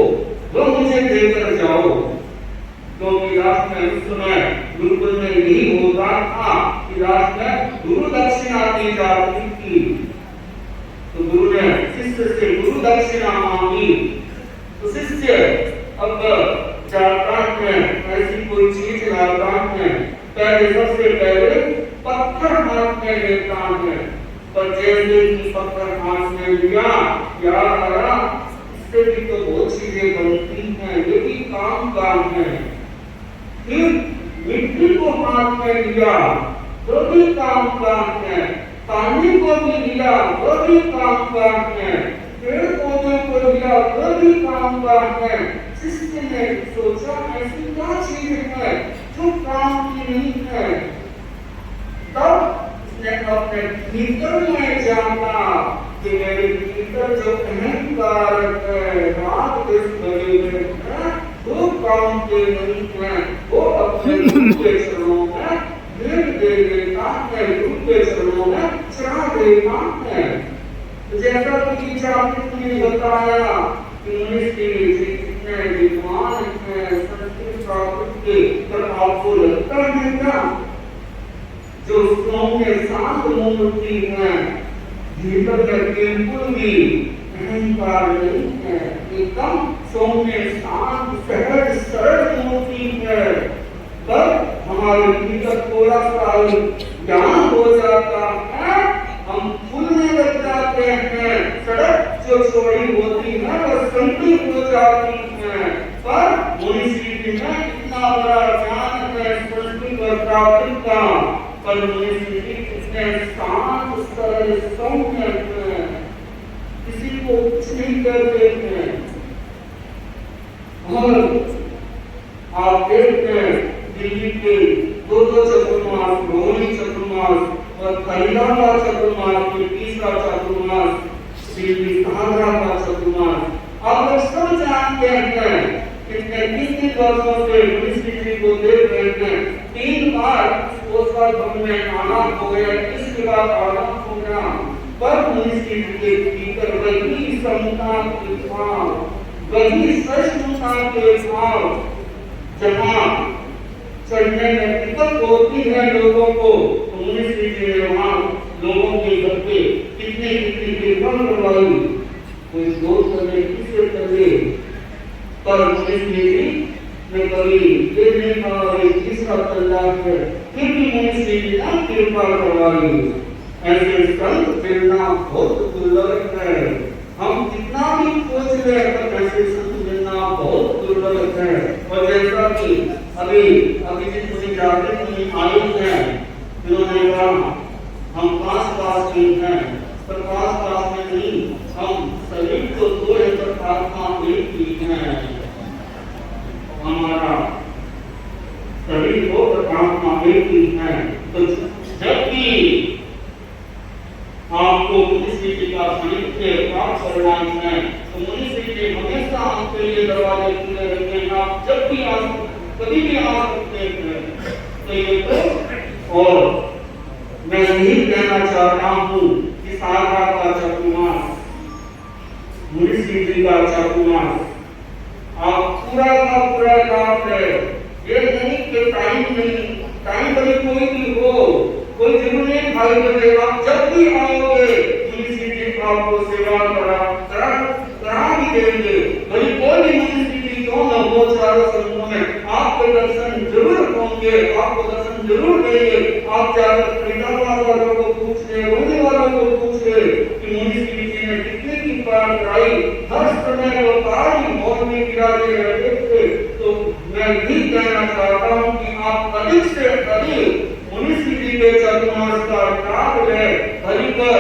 वो मुझे देकर जाओ। क्योंकि रात में उस समय गुरुकुल में यही होता था कि रात में गुरु दक्षिणा दी जाती थी। तो गुरु ने शिष्य से गुरु दक्षिणा मांगी, तो शिष्य अब जाता है, ऐसी कोई चीज लाता है, पहले सबसे पहले पत्थर हाथ में लेता है, पर जैसे कि पत्थर हाथ में लिया, याद आया इससे भी तो बहुत चीजें बनती हैं, ये भी काम है। फिर मिट्टी को हाथ में लिया, वो भी काम है, पानी को भी लिया, वो भी काम है, पेड़ पौधे को लिया, वो भी काम है। शिष्य ने सोचा ऐसी क्या चीज है जो काम की नहीं है, तब उसने अपने भीतर में जाना कि मेरे भीतर जो अहंकार है, राग देश भरे हुए हैं, वो काम के नहीं है, वो अपने गुरु के चरणों में भेज दे देता है, गुरु के चरणों में चढ़ा देता है। जैसा कि आपने बताया कि मनुष्य जितने विद्वान हैं, संस्कृत प्राकृत के, पर आपको लगता है क्या जो सौम्य शांत मूर्ति है, भीतर में बिल्कुल भी अहंकार नहीं है, एकदम सौम्य शांत सहज सरल मूर्ति है, पर हमारे भीतर थोड़ा सा ज्ञान हो जाता है, हम फूलने लग जाते हैं, सड़क जो चौड़ी होती है वो संकरी हो जाती है, पर मनुष्य जी में इतना बड़ा ज्ञान है संस्कृत और प्राकृत का, पर मनुष्य जी कितने शांत सरल सौम्य है, किसी को कुछ नहीं करते हैं। और आप देखते हैं दिल्ली के दो चतुर्मास, रोहिणी चतुर्मास और खरीदा का चतुर्मास, तीसरा चतुर्मास दिल्ली सहारा का चतुर्मास, आप लोग सब जानते हैं कितने कितने वर्षों से मनुष्य जी को देख रहे हैं। 3 बार उस वक्त में आना हो गया, इसके बाद आना हो गया, पर मनुष्य जी के भीतर वही समता के भाव, वही सहिष्णुता के भाव, जहाँ चढ़ने में दिक्कत होती है लोगों को, तो मनुष्य जी ने वहाँ लोगों के घर पे कितने देखभाल करवाई, कोई दोस्त करे किसे करे, पर मनुष्य जी ने कभी ये नहीं कहा किसका तल्ला है, फिर भी मनुष्य जी ने कृपा करवाई। ऐसे संत मिलना बहुत दुर्लभ है, हम कितना भी खोज ले पर ऐसे संत मिलना बहुत दुर्लभ है। और जैसा कि अभी जितने जागृत आए हैं, उन्होंने कहा हम पास में हैं, पर पास में नहीं, हम शरीर को तोड़े पर आत्मा एक ही है, हमारा शरीर को पर आत्मा एक ही है। तो जब भी आपको मनुष्य जी का सानिध्य प्राप्त करना है, तो मनुष्य जी हमेशा आपके लिए दरवाजे खुले रहते हैं, आप जब भी आ कभी भी आ सकते हैं। तो ये तो, और मैं यही कहना चाहता हूँ कि सारा का चतुर्मास, मनुष्य जी का चतुर्मास आप पूरा का पूरा काम है, ये नहीं कि टाइम बड़ी कोई भी हो, कोई जरूरी नहीं भाई बने, आप जब भी आओगे मनुष्य जी आपको सेवा करा भी देंगे, बड़ी कोई भी मनुष्य जी क्यों न हो चारों संतों में, आप आपके दर्शन जरूर होंगे, आपको दर्शन जरूर देंगे। आप जाकर फरीदाबाद वालों को पूछ ले, रोने वालों को पूछ ले कि मुनि श्री जी ने कितने की पार कराई, हर समय वो तारी मौत में गिराते रहते थे। तो मैं भी कहना चाहता हूँ कि आप अधिक से अधिक मुनि श्री जी के चातुर्मास का लाभ लें। हरिकर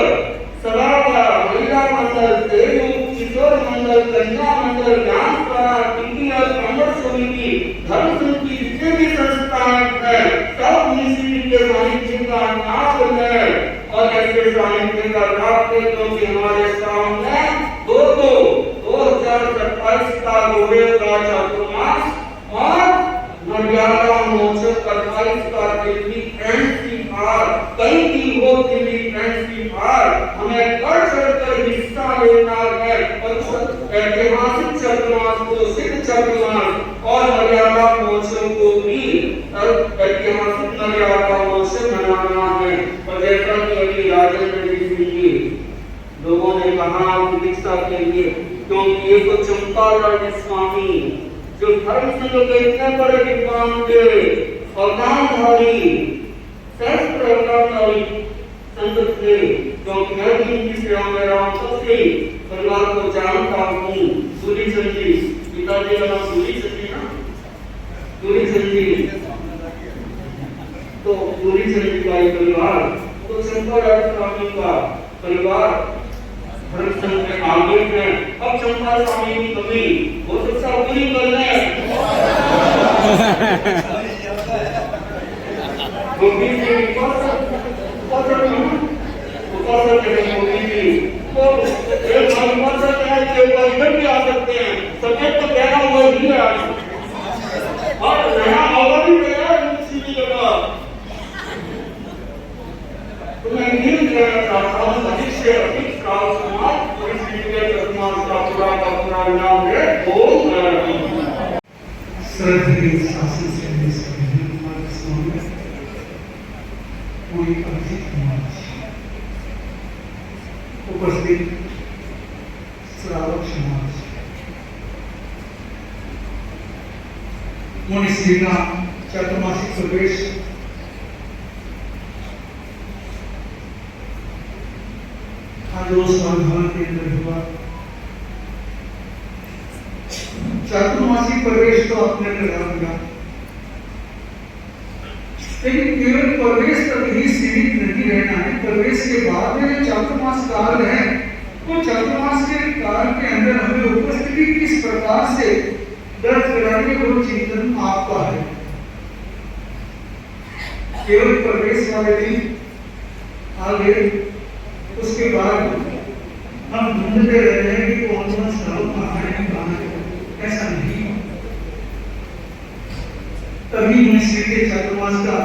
सदाका महिला मंडल, देवयुग, किशोर मंडल, कन्या मंडल, ज्ञान द्वारा, टिकिया, कन्नड़ समिति, धर्म समिति, जितने भी संस्थाएं हैं, सब मुनि श्री जी के सानिध्य का लाभ लें और ऐसे सानिध्य का लाभ लें, क्योंकि हमारे सामने 2027 का गोवे का चातुर्मास और मर्यादा मोक्ष का 28 का दिल्ली एनसीआर, कहीं भी हो दिल्ली एनसीआर, हमें बढ़ चढ़कर हिस्सा लेना है और ऐतिहासिक चातुर्मास को, सिद्ध चातुर्मास और मर्यादा मोक्ष को भी ऐतिहासिक मर्यादा मोक्ष मनाना है। और जैसा कि अभी राजेंद्र जी लोगों ने कहा दीक्षा के लिए, क्योंकि ये तो चंपालाल स्वामी जो धर्म संघ के इतने बड़े विद्वान थे, अवदानधारी, शास्त्र अवदानधारी संत थे, क्योंकि मैं भी इनकी सेवा में रहा हूं, सबसे परिवार को जानता हूँ। सूरीचंद जी, पिताजी का नाम सूरीचंद जी ना, सूरीचंद जी, तो सूरीचंद जी का परिवार, तो चंपालाल स्वामी का परिवार धर्म संघ में आगे हैं। अब चंपा स्वामी की कमी हो सकता पूरी कर लें। गोपी जी उपासक है कि इधर भी आ सकते हैं, सब्जेक्ट तो कहना हुआ ही है और नया माहौल भी तैयार है इसी की जगह। तो मैं ये कहना चाहता हूँ अधिक से अधिक काल समाज और इस वीडियो चातुर्मास का पूरा नाम है ओम श्रद्धेय शासन से पूरी अर्जित उपस्थित श्रावक समाज, मुनि श्री का चातुर्मासिक प्रवेश आज भवन के अंदर हुआ। चातुर्मासिक प्रवेश तो आपने करा दिया, लेकिन केवल प्रवेश तक ही सीमित नहीं रहना है। प्रवेश के बाद में जो चातुर्मास काल है, वो चातुर्मास के काल के अंदर हमें उपस्थिति किस प्रकार से दर्ज कराने वो चिंतन आपका है। केवल प्रवेश वाले दिन आगे, उसके बाद हम ढूंढते रहते हैं कि कौन सा श्लोक कहाँ है, ऐसा नहीं। तभी मुनि श्री के चातुर्मास का,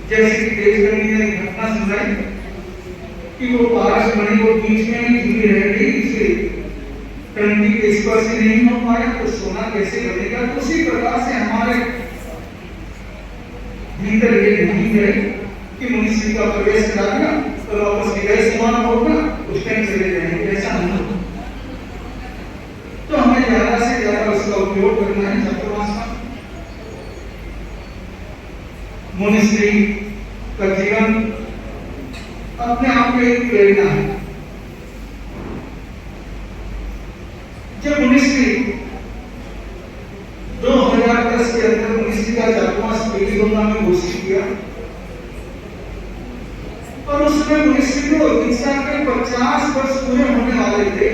जैसे कि देशगणी ने घटना सुनाई कि वो पारस मणि को बीच में ही झूली रह गई, उसे टंकी के स्पर्श नहीं हो पाया तो सोना कैसे बनेगा। तो उसी प्रकार से हमारे भीतर ये नहीं है कि मुनि श्री का प्रवेश करा दिया और वापस विदाई समान होगा, उस टाइम चले जाएंगे, ऐसा नहीं। तो हमें ज्यादा से ज्यादा उसका उपयोग करना है चातुर्मास का। मुनि श्री का जीवन अपने आप में एक प्रेरणा है। जब मुनि श्री 2010 के अंदर मुनि श्री का चातुर्मास बेटी गंगा में घोषित किया और उसमें मुनि श्री को दीक्षा के 50 वर्ष पूरे होने वाले थे।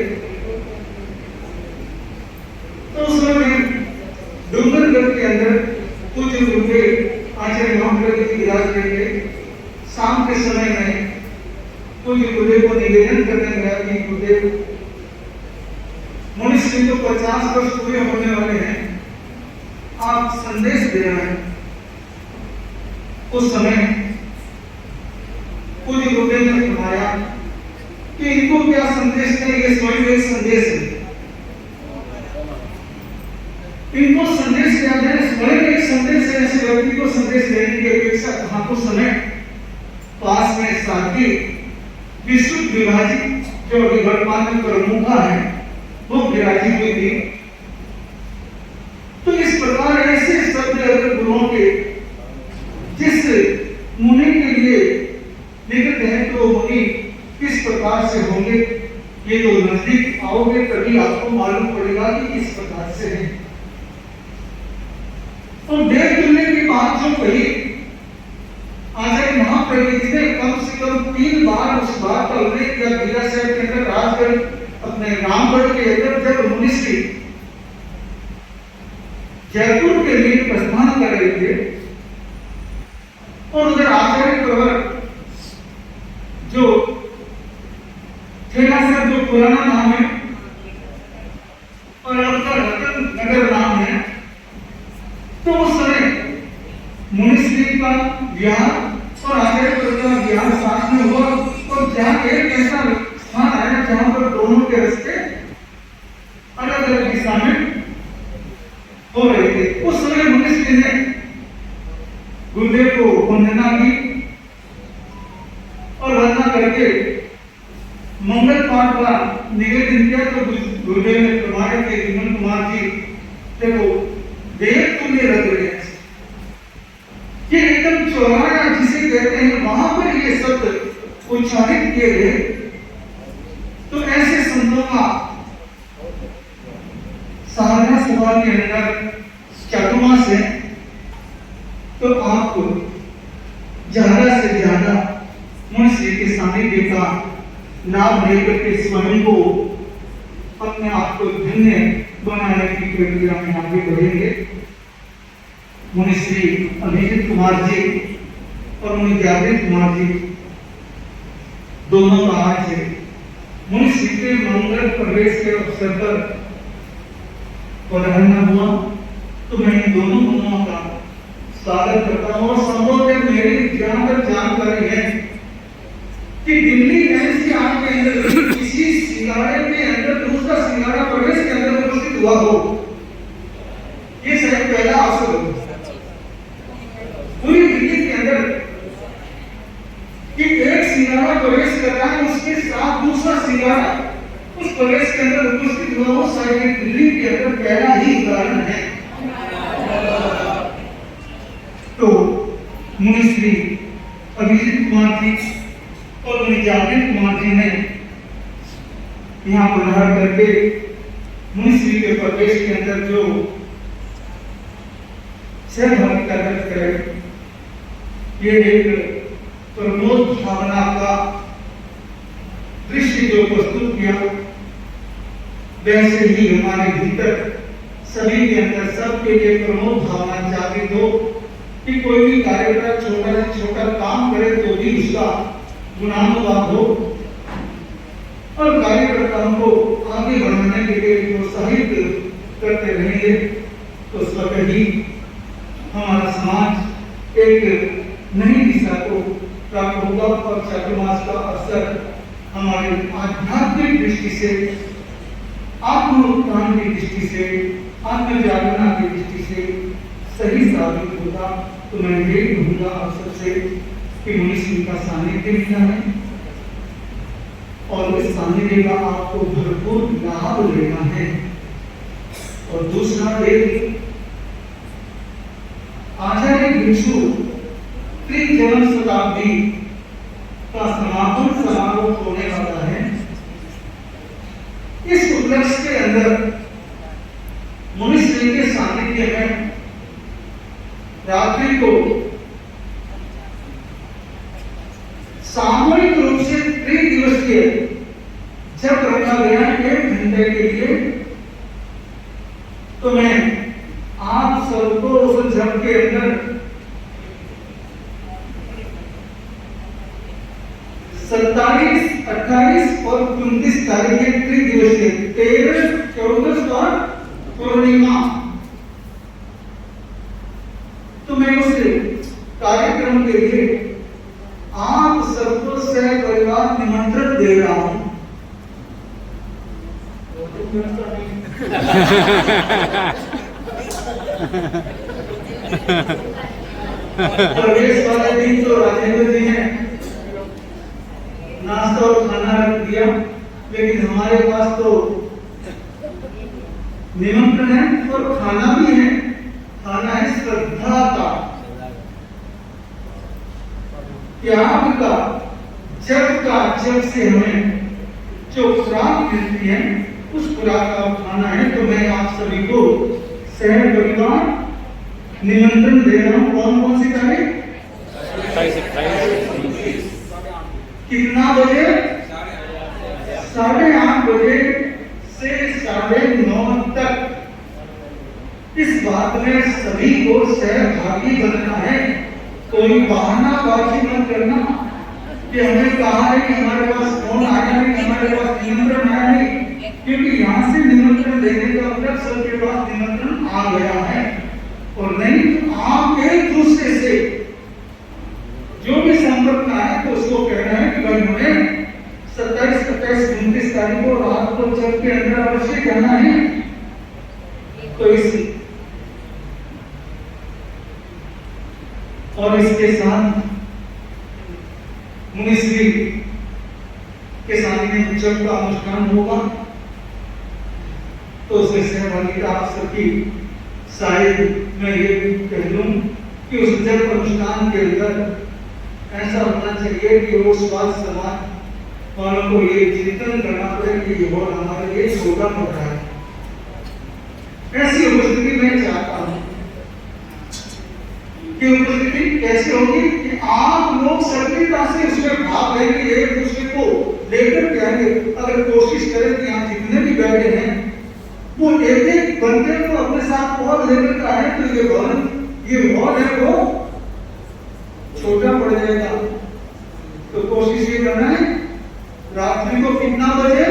तो उसमें डूंगरगढ़ के अंदर कुछ रूपे आचार्य महाप्रभु जी विराज करके शाम के समय में कुछ गुरुदेव को निवेदन करने गया कि गुरुदेव, मुनि श्री को 50 वर्ष पूरे होने वाले हैं, आप संदेश दे रहे हैं। उस समय कुछ गुरुदेव ने फरमाया कि इनको क्या संदेश है, ये स्वयं एक संदेश है। इनको संदेश क्या है, स्वयं एक संदेश है। ऐसे व्यक्ति को संदेश देने की अपेक्षा कहाँ को समय पास में साथी विशुद्ध विभाजित जो वर्तमान में प्रमुखा है वो विराजी हुई थी। तो इस प्रकार ऐसे सब बात जो कही आचार्य महाप्रभु जी ने कम से कम 3 बार उस बात का उल्लेख किया। बीरा साहब के अंदर, राजगढ़ अपने रामगढ़ के अंदर जब मुनिश्री जयपुर के लिए प्रस्थान कर रहे थे और उधर आचार्य प्रवर जो थेला साहब जो पुराना नाम है और आपका रतन नगर नाम है, तो उस समय मुनिश्री का विहार और आचार्य प्रवर का विहार साथ में हुआ और जहाँ एक ऐसा स्थान आया जहाँ पर दोनों के रास्ते अलग अलग दिशा में हो रहे थे। उस समय मुनिश्री ने गुरुदेव को वंदना की और वंदना करके मंगल पाठ का निवेदन किया। तो गुरुदेव ने प्रमाणित किया, विमल कुमार जी देखो वेद तुमने रख रहे हैं, ये एकदम चौराया जिसे कहते हैं वहां पर ये शब्द उच्चारित किए गए। तो ऐसे संतों का साधना सभा के अंदर चातुर्मास है, तो आप ज्यादा से ज्यादा मुनिश्री के सानिध्य का लाभ लेकर के स्वयं को अपने आप को धन्य बनाने की प्रक्रिया में आगे बढ़ेंगे। मुनिश्री अभिजीत कुमार जी और मुनि जागृत कुमार जी दोनों का आज मुनिश्री के मंगल प्रवेश के अवसर पर पधारना हुआ। तो मैं इन दोनों गुरुओं का स्वागत करता हूँ। और संभवतः मेरी जहां तक जानकारी है कि दिल्ली एनसीआर के अंदर किसी सिंगाड़े के अंदर दूसरा सिंगाड़ा प्रवेश के अंदर उपस्थित हुआ हो, ये शायद पहला अवसर हो पूरी दिल्ली के अंदर कि एक सिंगाड़ा प्रवेश कर रहा है, उसके साथ दूसरा सिंगाड़ा उस प्रवेश के अंदर उपस्थित हुआ हो, शायद दिल्ली के अंदर पहला ही उदाहरण है। तो मुनिश्री अभिजीत कुमार जी और मुनि जागृत कुमार जी ने यहाँ पधार करके मुनिश्री के प्रवेश के अंदर जो सहभागिता व्यक्त करे, ये एक प्रमोद भावना का दृश्य जो प्रस्तुत किया, वैसे ही हमारे भीतर सभी के अंदर सबके लिए प्रमोद भावना जागृत हो कि कोई भी कार्यकर्ता छोटा से छोटा काम करे तो भी उसका गुणानुवाद हो और कार्यकर्ताओं को आगे बढ़ाने के लिए प्रोत्साहित करते रहेंगे। तो स्वतः ही हमारा समाज एक नई दिशा को प्राप्त होगा और चातुर्मास का अवसर हमारी आध्यात्मिक दृष्टि से, आत्मोत्थान की दृष्टि से, आत्म जागरण की दृष्टि से सही साबित होगा। तो मैं ये कहूँगा अवसर से कि मुनिश्री का सानिध्य मिला है और इस सानिध्य का आपको भरपूर लाभ लेना है। और दूसरा एक आचार्य भिक्षु त्रिजन्म शताब्दी का समापन समारोह होने वाला है। इस उपलक्ष्य के अंदर मुनिश्री के सानिध्य में रात्रि को सामूहिक रूप से 3 दिवसीय जब रखा गया 1 घंटे के लिए। तो मैं आप सबको उस जप के अंदर 27, 28 और 29 तारीख के 3 दिवसीय 13, 14 और पूर्णिमा, तो मैं उस कार्यक्रम के लिए आप सबको सह परिवार निमंत्रण दे रहा हूं। प्रवेश वाले दिन तो राजेंद्र जी ने नाश्ता और खाना रख दिया, लेकिन हमारे पास तो निमंत्रण है और खाना भी है। खाना है श्रद्धा का, त्याग का, जब से हमें जो खुराक मिलती है उस खुराक का खाना है। तो मैं आप सभी को सह परिवार निमंत्रण दे रहा हूँ। कौन कौन सी तारीख? कितना बजे? 8:30 बजे से 9:30 तक। इस बात में सभी को सहभागी बनना है। कोई बहानाबाजी मत करना कि हमें कहा है कि हमारे पास फोन आया नहीं, हमारे पास निमंत्रण आया नहीं, क्योंकि यहाँ से निमंत्रण देने का मतलब सबके पास निमंत्रण आ गया है। और नहीं तो आप एक दूसरे से जो भी संपर्क में आए तो उसको कहना है कि भाई हमें 27, 28, 29 तारीख को रात को 6 के अंदर अवश्य कहना है। तो इस और इसके साथ मुनिश्री के सामने जब का अनुष्ठान होगा तो उसमें सहभागिता आप सबकी शायद मैं ये भी कह लूं कि उस जब अनुष्ठान के अंदर ऐसा होना चाहिए कि वो स्वास्थ्य समाज वालों को ये चिंतन करना पड़े कि ये और हमारे लिए छोटा पड़ रहा है। ऐसी उपस्थिति मैं चाहता हूँ कि उपस्थिति कैसे होगी कि आप लोग सक्रियता से उसमें भाग लेंगे, एक दूसरे को लेकर के आएंगे। अगर कोशिश करें कि यहाँ जितने भी बैठे हैं वो एक एक बंदे को अपने साथ और लेकर के आए तो ये हॉल है वो छोटा पड़ जाएगा। तो कोशिश ये करना है रात्रि को कितना बजे?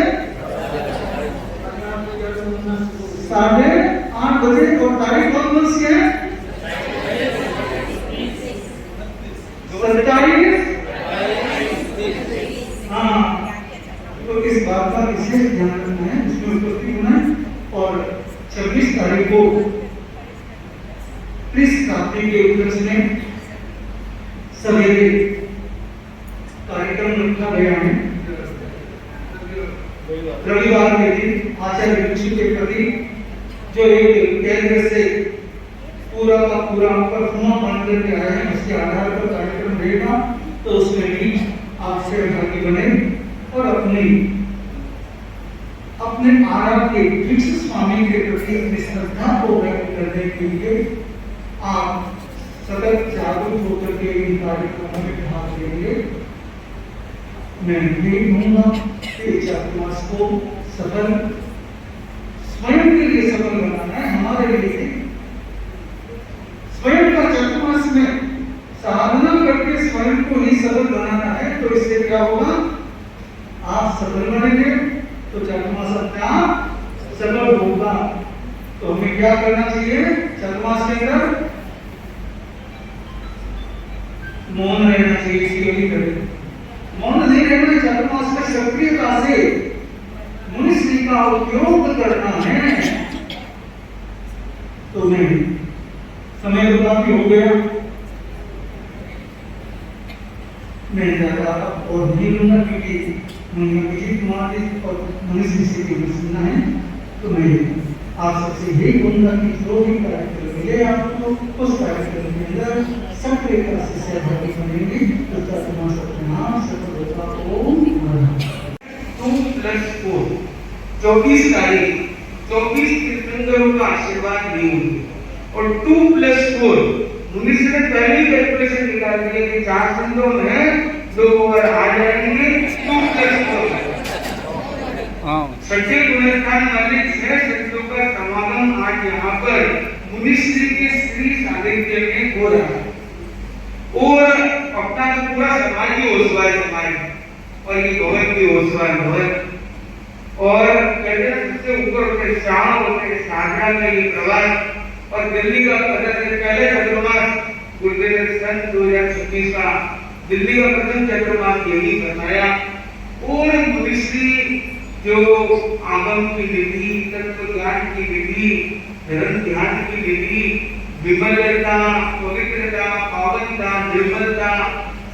8:30 बजे। और तारीख कौन सी है? 27। हाँ, तो इस बात का विशेष ध्यान रखना है, उसमें उपस्थित होना है। और 26 तारीख को कार्तिक के उपलक्ष्य में सवेरे कार्यक्रम रखा गया है। रविवार के दिन आचार्य भिक्षु के प्रति जो एक केंद्र से पूरा का पूरा परफॉर्म बन करके आए हैं, उसके आधार पर कार्यक्रम रहेगा। तो उसमें भी आप सहभागी बने और अपने आराध्य भिक्षु स्वामी के प्रति अपनी श्रद्धा को व्यक्त करने के लिए आप सतत जागरूक होकर के इन कार्यक्रमों में भाग लेंगे। मैं यही कहूँगा कि चातुर्मास को सफल स्वयं के लिए सफल बनाना है, हमारे लिए स्वयं का चातुर्मास में साधना करके स्वयं को ही सफल बनाना है। तो इससे क्या होगा? आप सफल बनेंगे तो चातुर्मास अपने आप सफल होगा। तो हमें क्या करना चाहिए? चातुर्मास के अंदर मौन रहना चाहिए। इसलिए करें मौन नहीं रहना, चातुर्मास में सक्रियता से मुनिश्री का उपयोग करना है। तो मैं समय तो काफी हो गया, मैं ज्यादा और नहीं लूंगा क्योंकि विजय कुमार जी और मुनिश्री से सुनना है। तो मैं आप सबसे यही कहूँगा कि जो भी कार्यक्रम मिले आपको उस कार्यक्रम के अंदर सक्रियता से सहभागी बनेंगे तो चातुर्मास अपने आप सफलता को 2+4 24 तारीख 24 तीर्थंकरों का आशीर्वाद नहीं और 2+4 मुनिश्री ने पहले कैलकुलेशन निकाल दिया कि 4 सिंधों में 2 ओवर आ जाएंगे। 2+4 सच्चे गुणस्थान वाले 6 सिंधों का समागम आज यहाँ पर मुनिश्री के श्री सानिध्य में हो रहा है। और अपना तो पूरा समाज ही ओसवाल समाज और ये भवन भी ओसवाल भवन और कहते हैं सबसे ऊपर उठे शाम होते साधना में ये प्रवास और दिल्ली का पहले चातुर्मास गुरुदेव सन 2026 का दिल्ली का प्रथम चातुर्मास यही बताया। और मुनिश्री जो आगम की विधि, तत्व ज्ञान की विधि, धर्म ध्यान की विधि, विमलता, पवित्रता, पावनता, निर्मलता,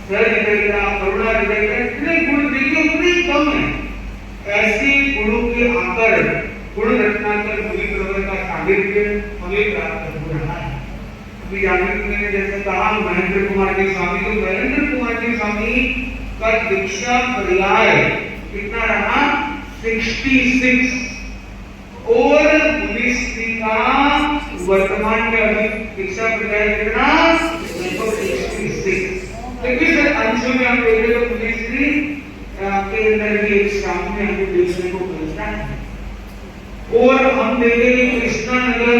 सहृदयता, करुणा हृदयता, इतने गुण देखिए उतने कम है। ऐसे गुणों के आकर गुण रत्नाकर मुनि प्रवर का सानिध्य हमें प्राप्त हो रहा है। अभी जागृत ने जैसे कहा महेंद्र कुमार जी स्वामी, तो महेंद्र कुमार जी स्वामी का दीक्षा पर्याय कितना रहा? 66 और मुनिश्री का वर्तमान में अभी शिक्षा प्रदान कितना लेकिन अंशों में हम देखें तो पुलिसरी के अंदर भी एक सामने हमको देखने को मिलता है। और हम देखें कि कृष्णा नगर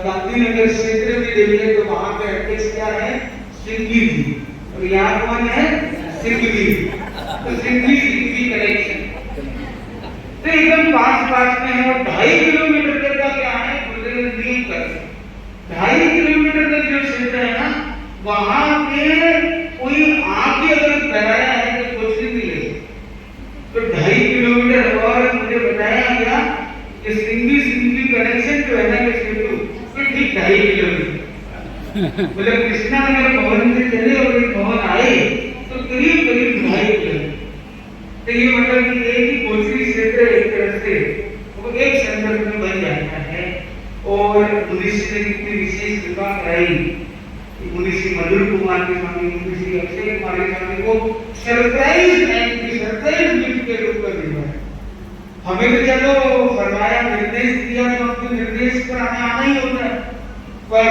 गांधीनगर क्षेत्र में देखें तो वहां पे अध्यक्ष क्या है, सिंघी जी, और यहाँ कौन है, सिंघी। तो सिंघी कनेक्शन तो एकदम पास में है। और 2.5 किलोमीटर तक का क्या है, 2.5 किलोमीटर तक जो क्षेत्र है ना, वहां पे कोई आके अगर कराया है तो कुछ नहीं ले। तो 2.5 किलोमीटर और मुझे बताया गया कि सिंधी कनेक्शन जो है ना ये क्षेत्र तो ठीक 2.5 किलोमीटर मतलब कृष्णा नगर भवन से चले और एक भवन आए तो करीब 2.5 किलोमीटर। तो ये मतलब कि एक ही कोसी क्षेत्र एक तरह से वो एक संदर्भ में बन जाता है। और मुनिषी ने कितनी विशेष कृपा कराई, मुनिषी मधुर कुमार के स्वामी, मुनिषी अक्षय कुमार के स्वामी को सरप्राइज गिफ्ट के रूप में दिया। हमें तो चलो फरमाया, निर्देश दिया तो अपने निर्देश पर हमें आना ही होता है, पर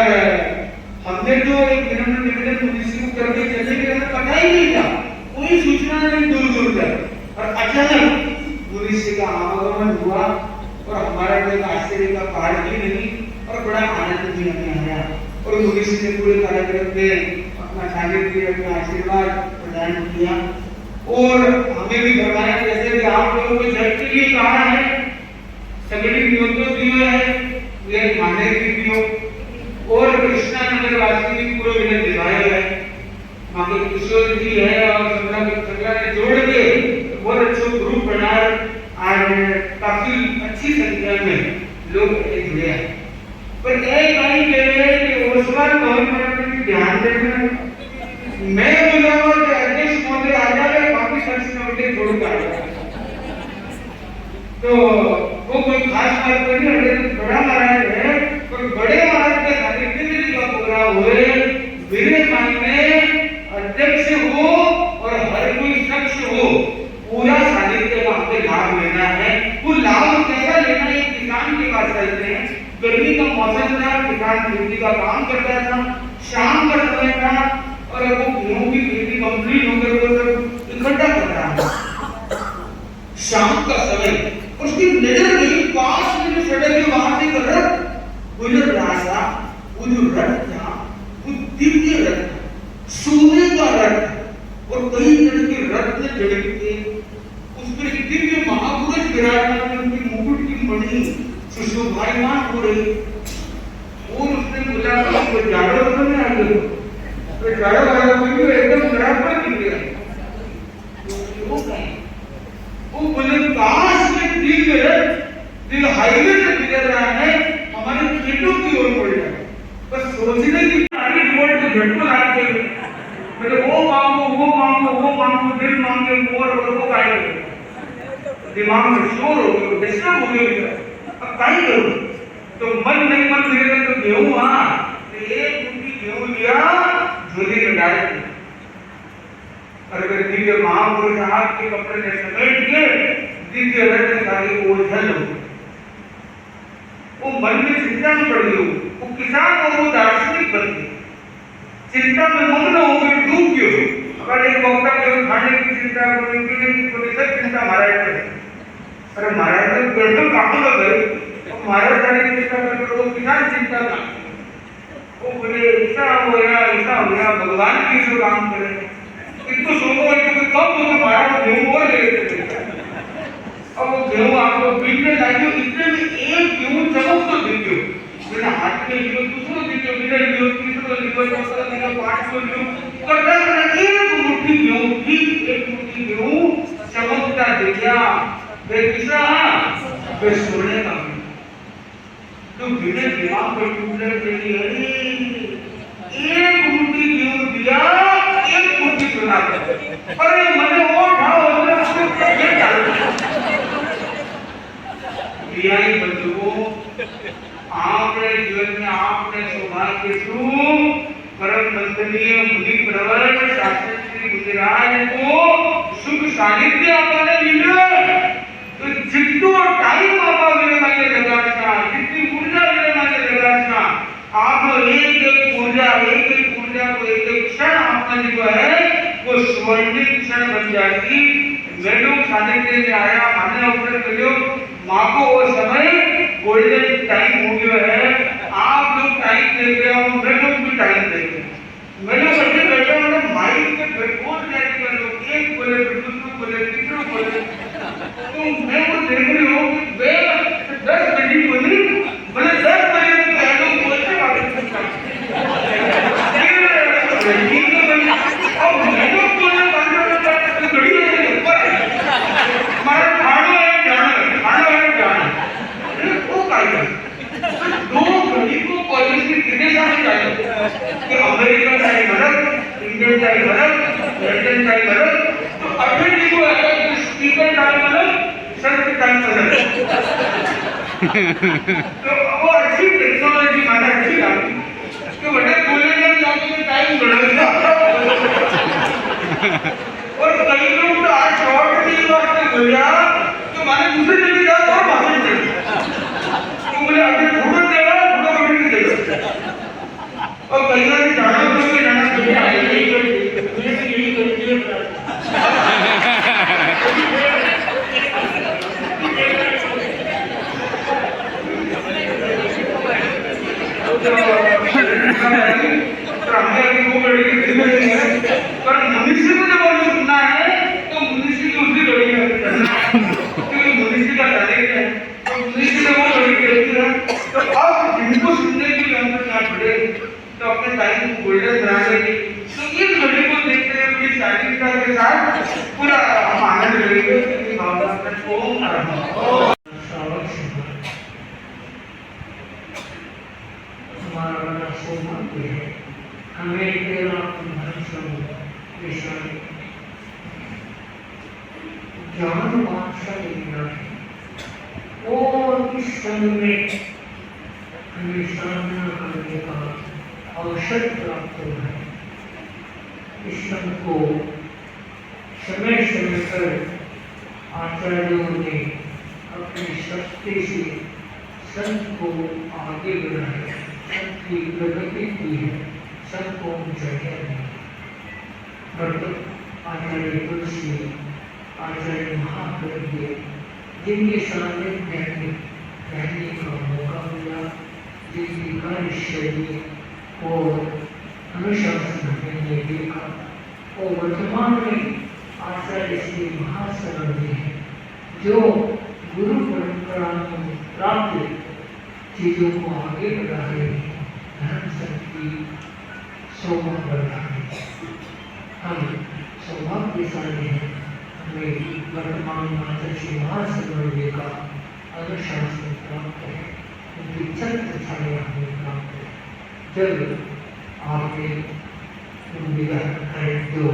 हमने जो एक विनम्र निवेदन मुनिषी को करके चले गए हमें पता ही नहीं था, कोई सूचना नहीं दूर तक। और अचानक मुनिषी का आगमन हुआ और हमारा कोई आश्चर्य का पहाड़ भी नहीं और बड़ा आनंद भी हमें आया। और मुनिषी ने पूरे कार्यक्रम में अपना सानिध्य, अपना आशीर्वाद प्रदान किया। और हमें भी फरमाया जैसे कि आप लोगों को जब के लिए कहा है, सगड़ी नियोजन दिए है, ये माने भी हो। और कृष्णा नगर वासी भी पूरा विनय दिखाया है। वहाँ के किशोर जी है और सगड़ा ने जोड़ के बहुत अच्छा ग्रुप बना और काफी अच्छी संख्या में लोग जुड़े हैं। पर एक बात ये है कि उस बार गवर्नमेंट ध्यान देना, मैं बोला कि अध्यक्ष महोदय आ जाए बाकी सर्च कमेटी छोड़ कर, तो वो कोई खास बात नहीं है। बड़ा महाराज है, पर बड़े महाराज के सानिध्य का प्रोग्राम हुए, मेरे मन में अध्यक्ष हो और हर कोई शख्स हो, पूरा सानिध्य का हमें लाभ लेना है। वो लाभ कैसा लेना है, किसान के पास चलते हैं। गर्मी का मौसम था, किसान खेती का काम करता था, शाम का समय था और वो गेहूं की खेती कंप्लीट होकर वो सब इकट्ठा कर रहा है। शाम का समय उसकी नजर गई पास में जो सड़क है वहां से रथ गुजर रहा था। वो जो रथ था वो दिव्य रथ, सोने का रथ और कई तरह के रत्न जड़े थे। उस पर एक दिव्य महापुरुष विराजमान, उनकी मुकुट की मणि सुशोभायमान हो रही। और उसने बोला कि जाड़ो तो नहीं आ गए, तो जाड़ो वाला कोई एकदम बराबर दिख गया। वो बोले काश में दिव्य रथ जो हाईवे से गुजर रहा है हमारे खेतों की ओर मुड़ जाए। बस सोचने की सारी रोड को झटको लाते हुए मतलब वो मांगो दिल मांगे मोर और वो गाय दिमाग में शोर हो गया, डिस्टर्ब हो गया। अब क्या करूं, तो मन नहीं मन मिलेगा तो गेहूं, तो एक मुट्ठी गेहूं लिया, झोली में डाल दिया। और अगर दिव्य महापुरुष हाथ के कपड़े में समेट के दिव्य रत्न सारी ओझल हो, वो मन में चिंता में पड़ गई। वो किसान और वो दार्शनिक बन गए, चिंता में मग्न हो गए, डूब गए। अगर एक वक्ता केवल खाने की चिंता को सब चिंता महाराज है, अरे महाराज तो बिल्कुल काबू कर गए। महाराज सारी चिंता करके वो किसान चिंता ना, वो बोले ऐसा हो गया भगवान की जो काम करे इनको सोचो कि कब तो महाराज गेहूं और ले लेते। अब वो गेहूं आपको पीटने लाइए, इतने में एक गेहूं चमक तो दिखो, मेरा हाथ में लियो, दूसरों दिखो, मेरा लियो, तीसरों लियो, चौथा लियो, पांचवां लियो, करता एक मुट्ठी गेहूं की, एक मुट्ठी गेहूं चमकता दिखा। वे किसा वे सोने का तो बिना दिमाग पर टूटने के लिए एक मुट्ठी गेहूं दिया, एक मुट्ठी सुना कर, अरे मैंने वो उठाओ ये डाल दिया। ही बंधुओं, आपने जीवन में आपने सौभाग्य परम वंदनीय मुनि प्रवर शास्त्री श्री गुजराज को सुख सानिध्य आपने मिला। तो जितना टाइम आपा मेरे माने लगा था, जितनी ऊर्जा मेरे माने लगा था, एक एक ऊर्जा को एक एक क्षण आपने जो है वो स्वर्णिम क्षण बन जाएगी। मैं लोग सानिध्य में आया, हमने अवसर मिलो, माँ को वो समय गोल्डन टाइम हो गया है। आप लोग टाइम दे रहे हो, मैं लोग भी टाइम दे रहे हैं। मैं लोग ऐसे बैठे हैं माइक पे बोल जाएगी, मैं लोग एक बोले फिर दूसरों बोले तीसरों बोले, तो मैं वो देख रही हूँ कि वे 10 बजे बोली, बोले 10 बजे में क्या लोग बोलते वापस और मैं लोग बोलने वाले घड़ी है ऊपर हमारा खाना है जाना वो कायदा दो घड़ी को पॉलिसी कितने साल चाहिए कि अमेरिका चाहे गलत, इंडियन चाहे गलत, लंदन चाहे गलत, तो अभी जो है कि स्पीकर टाइम गलत, सर टाइम गलत, तो वो अच्छी टेक्नोलॉजी माना अच्छी लगी कि बड़े बोलेंगे जाके टाइम गलत और कई लोग तो आज शॉर्ट की बात में बोला तो माने दूसरी जगह जाओ और भाषण दे तो बोले अभी फोटो देगा फोटो नहीं देगा और कई बार जाना तो जाना चाहिए यही करके पर मनुष्य को जब सुनना है तो मनुष्य की उसी लड़ी में क्योंकि मनुष्य का टैलेंट है तो मनुष्य ने वो लड़ी करती है। तो अब जिनको सुनने के लिए हमको क्या पड़े तो अपने टाइम को गोल्डन बना लेंगे। तो इस लड़ी को देखते हुए अपनी शारीरिकता के साथ पूरा हम आनंद लेंगे कि भावना को हमारा बड़ा सौभाग्य है हमें तेरा ज्ञान बादशाह लेना है और इस समय में हमें साधना करने का अवसर प्राप्त हुआ है। इस समय को समय समय पर आचार्यों ने अपनी शक्ति से संत को आगे बढ़ाया, संत की प्रगति की है, संत को ऊंचाइयां दी। आचार्य तुलसी, आचार्य महाप्रज्ञ जिनके सामने रहने का मौका मिला, जिनकी कार्यशैली और अनुशासन मैंने देखा और वर्तमान में आचार्य श्री महाशरण जी हैं जो गुरु परंपरा में प्राप्त चीजों को आगे बढ़ा रहे हैं, धर्म शक्ति शोभा बढ़ा रहे हैं। हम सौभाग्यशाली हैं, हमें वर्तमान माता श्री महाशरण जी का अनुशासन प्राप्त है, उनकी छत्र छाया हमें प्राप्त है। जब आपने जो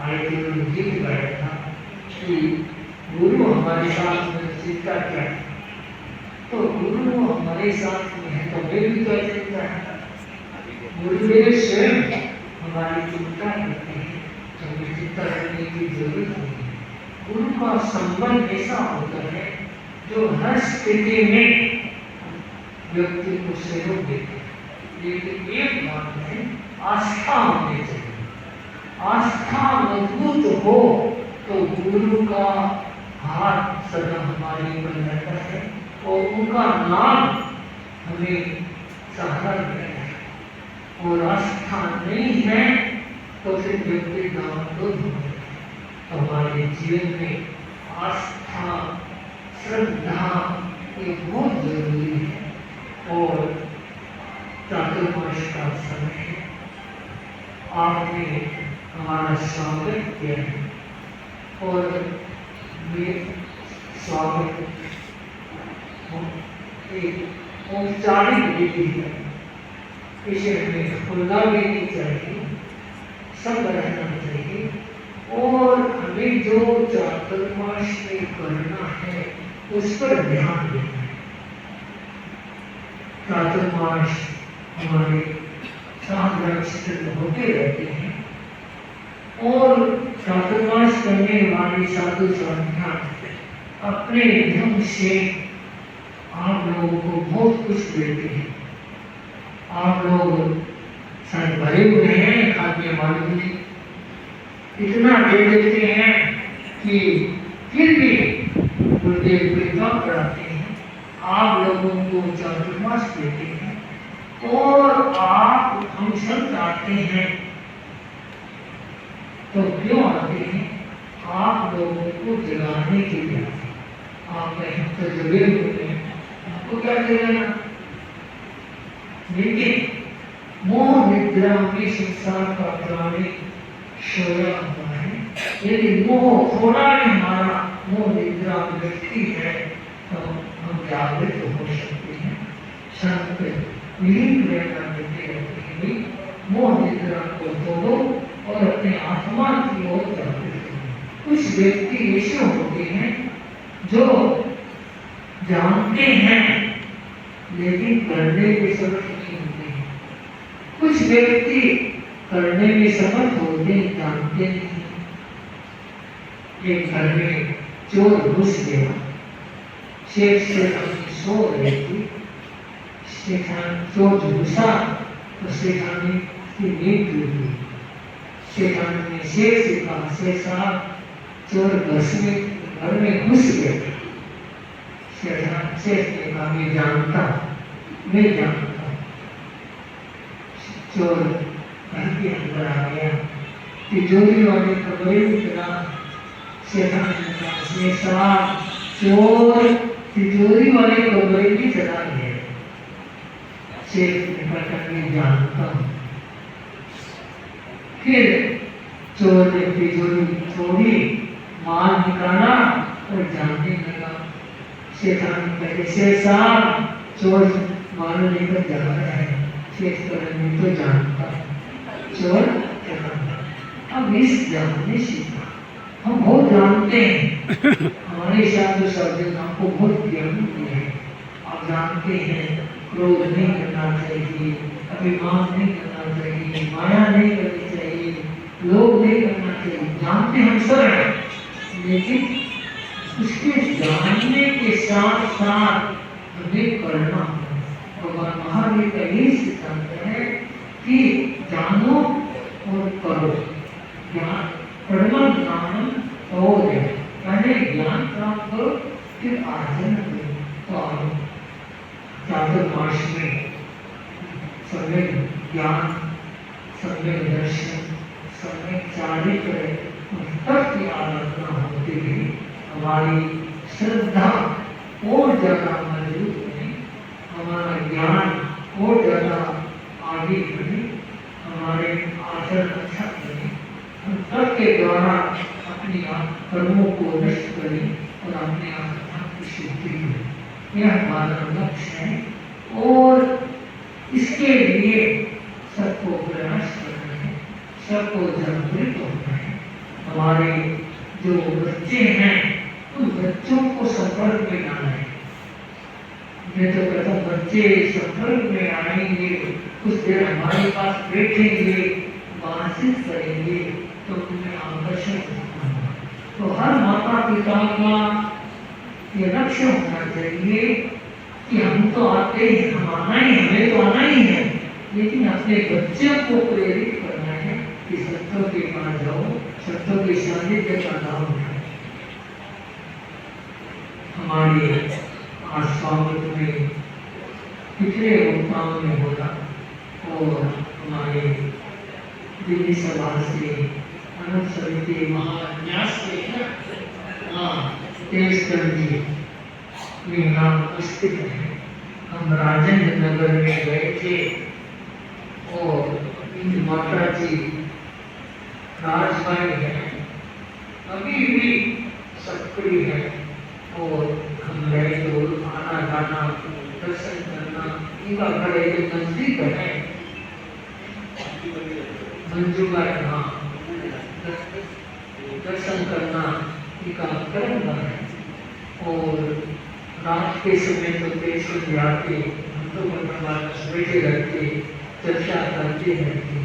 आयतन गीत गाया था कि गुरु हमारे साथ में चिंता क्या है, तो गुरु हमारे साथ में है तो वे भी क्या चिंता है, गुरुदेव स्वयं हमारी चिंता करते हैं, तो हमें चिंता करने की जरूरत नहीं है। गुरु का संबंध ऐसा होता है जो हर स्थिति में व्यक्ति को सहयोग देते हैं। लेकिन एक बात है, आस्था होनी चाहिए। आस्था मजबूत हो तो गुरु का हाथ सदा हमारी पर रहता है और उनका नाम हमें सहारा देता है। और आस्था नहीं है तो फिर व्यक्ति नामदोष हो जाता है। हमारे जीवन में आस्था श्रद्धा ये बहुत जरूरी है। और चातुर्मास का समय है, आपने हमारा स्वागत किया है और ये स्वागत एक औपचारिक विधि है, इसे हमें खुलना भी नहीं चाहिए, सब रहना चाहिए। और हमें जो चातुर्मास में करना है उस पर ध्यान देना है। चातुर्मास हमारे साधना होते रहते हैं और चातुर्मास करने वाली साधु साधियां अपने ढंग से आप लोगों को बहुत कुछ देते हैं। आप लोग संत भरे हुए हैं खाद्य मार्ग में, इतना दे देते हैं कि फिर भी गुरुदेव कृपा कराते हैं, आप लोगों को चातुर्मास देते हैं और आप हम सब आते हैं। तो क्यों आते हैं? आप लोगों को जगाने के लिए। आप तो जगे हुए हैं, आपको क्या जगाना? लेकिन मोह निद्रा में संसार का प्राणी सोया हुआ है। यदि मोह थोड़ा भी हमारा मोह निद्रा में व्यक्ति है तो हम जागृत हो सकते हैं। संत यही प्रेरणा देते रहते हैं कि मोह निद्रा को तोड़ो और अपने आत्मा की ओर जागृत करो। कुछ व्यक्ति ऐसे होते हैं जो जानते हैं लेकिन करने के समर्थ नहीं होते हैं। कुछ व्यक्ति करने में समर्थ होते जानते नहीं। एक घर में चोर घुस गया, शेख सो रही थी, शेखान चोर घुसा तो शेखानी की नींद टूटी। शेखान ने शेख से कहा, शेख साहब चोर घर में घुस गया। शेख ने कहा, मैं जानता। चोर घर के अंदर आ गया, तिजोरी वाले कमरे में चला। शेखान ने कहा, शेख साहब चोर तिजोरी वाले कमरे में चला गया। शेख ने कहा, मैं जानता हूँ। फिर चोर ने तिजोरी छोड़ी, माल निकाला और जानने लगा। शेखान कहे, शेख साहब चोर माल लेकर जा रहा है। शेख मैं तो जानता चोर अब इस जानने सीखा। हम बहुत जानते हैं, हमारे शास्त्र शब्द हमको बहुत ज्ञान दिया है। आप जानते हैं क्रोध नहीं करना चाहिए, अभिमान नहीं करना चाहिए, माया नहीं करनी चाहिए, लोभ नहीं करना चाहिए। जानते हम सब हैं, लेकिन उसके जानने के साथ साथ हमें करना है। भगवान महावीर का यही सिद्धांत है कि जानो और करो। ज्ञान परम ज्ञानम और पहले ज्ञान प्राप्त करो फिर आचरण करो। तो चातुर्मास में सम्यक ज्ञान, सम्यक दर्शन, सम्यक चारित्र तत्व की आराधना होती है। हमारी श्रद्धा और ज्यादा मजबूत बने, हमारा ज्ञान और ज्यादा आगे बढ़े, हमारे आचरण अच्छा बने। हम तब के द्वारा अपने कर्मों को नष्ट करें और अपने आत्मा की शुद्धि करें। यह हमारा लक्ष्य है और इसके लिए सबको प्रयास करना है, सबको जागृत होना है। हमारे जो बच्चे हैं उन बच्चों को संपर्क में लाना है। मैं तो कहता हूँ बच्चे संपर्क में आएंगे, कुछ देर हमारे पास बैठेंगे, बातचीत करेंगे तो उन्हें आकर्षण होगा। तो हर माता पिता का ये लक्ष्य होना चाहिए कि हम तो आते हैं, हम आना ही, हमें तो आना ही है, लेकिन अपने बच्चों को प्रेरित करना है कि संतों के पास जाओ, संतों के सानिध्य का लाभ उठाओ। हमारे आज स्वागत में पिछले वक्ताओं में बोला और हमारे दिल्ली सभा से अनंत समिति महान्यास के तेजकर जी में नाम उपस्थित है। हम राजेंद्र नगर में गए थे और इनकी माता जी राजबाई है, अभी भी सक्रिय है और हम गए तो आना जाना दर्शन करना, इनका घर एक नजदीक है, मंजूगा दर्शन करना इनका कर्म है। और रात के समय तो पेशेंट जाते, हम तो बैठे रहते, चर्चा करते रहते,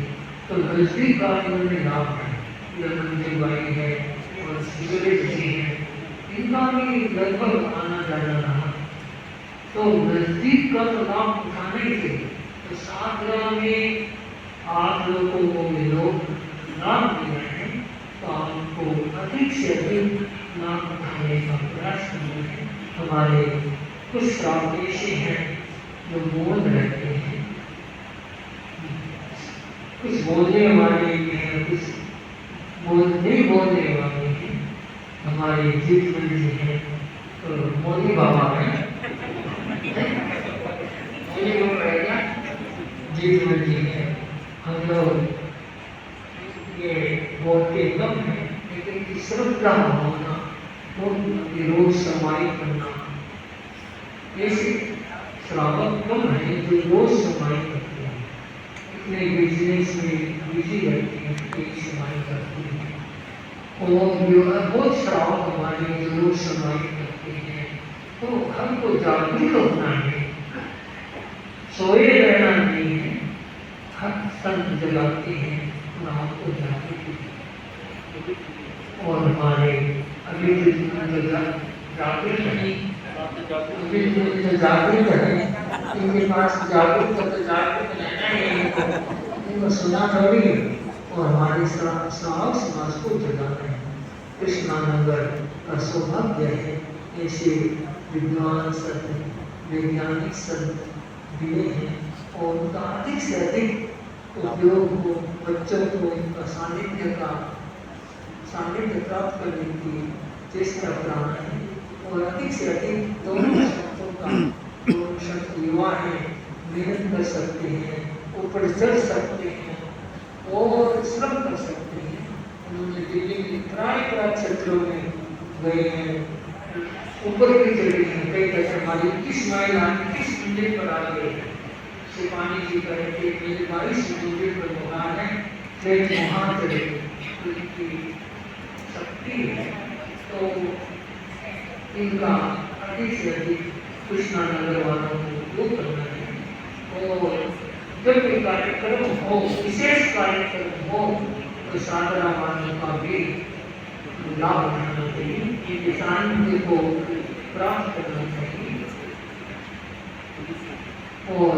तो नजदीक का उन्होंने नाम है, यह मंजूबाई है और सुरेश जी है, इनका भी लगभग आना जाना रहा। तो नजदीक का तो लाभ उठाना ही थे। तो सातरा में आप लोगों को ये लोग नाम दे रहे हैं, तो आपको अधिक से अधिक नाम उठाने का प्रयास करना है। हमारे कुछ श्रावक ऐसे हैं जो बोल रहते हैं, कुछ बोलने वाले हैं, कुछ नहीं बोलने वाले हैं। हमारे जीवन जी हैं तो मोदी बाबा हैं, मोदी बाबा है क्या, जीवन जी हैं। हम लोग ये बोलते कम है, लेकिन श्रद्धा होना, रोज समाई करना, ऐसे श्रावक कम है जो रोज समाई करते हैं, इतने बिजनेस में बिजी रहते हैं, एक समाई करते हैं। और जो बहुत श्रावक हमारे जो रोज समाई करते हैं, तो हमको जागरूक होना है, सोए रहना नहीं है। हम संत जगाते हैं और आपको जागरूक, और हमारे अभी जो जागरूक है, अभी जो जागरूक है, इनके पास जागरूक तो जागरूक रहना है, इनको सुना थोड़ी है। और हमारे श्रावक समाज को जगाना है। कृष्णानगर का सौभाग्य है, ऐसे विद्वान संत, वैज्ञानिक संत दिए हैं, और उनका अधिक से अधिक उपयोग हो, बच्चों को इनका सानिध्य प्राप्त करने की चेष्टा कराना है। और अधिक से अधिक दोनों शब्दों का, दोनों शब्द युवा हैं, मेहनत कर सकते हैं, ऊपर चढ़ सकते हैं और श्रम कर सकते हैं। उन्होंने दिल्ली के प्राय क्षेत्रों में गए हैं, ऊपर भी चढ़े हैं, कई जगह हमारी 21 माइल 21 मंजिल पर आ गए। शिवानी जी कहते मेरे 22 मंजिल पर भगवान है, फिर वहाँ चले, उनकी शक्ति है। तो इनका अधिक से अधिक कृष्णानगर वालों को उपयोग करना है। और जब भी कार्यक्रम हो, विशेष कार्यक्रम हो, तो साधना वालों का भी लाभ उठाना चाहिए, इनके सानिध्य को प्राप्त करना चाहिए। और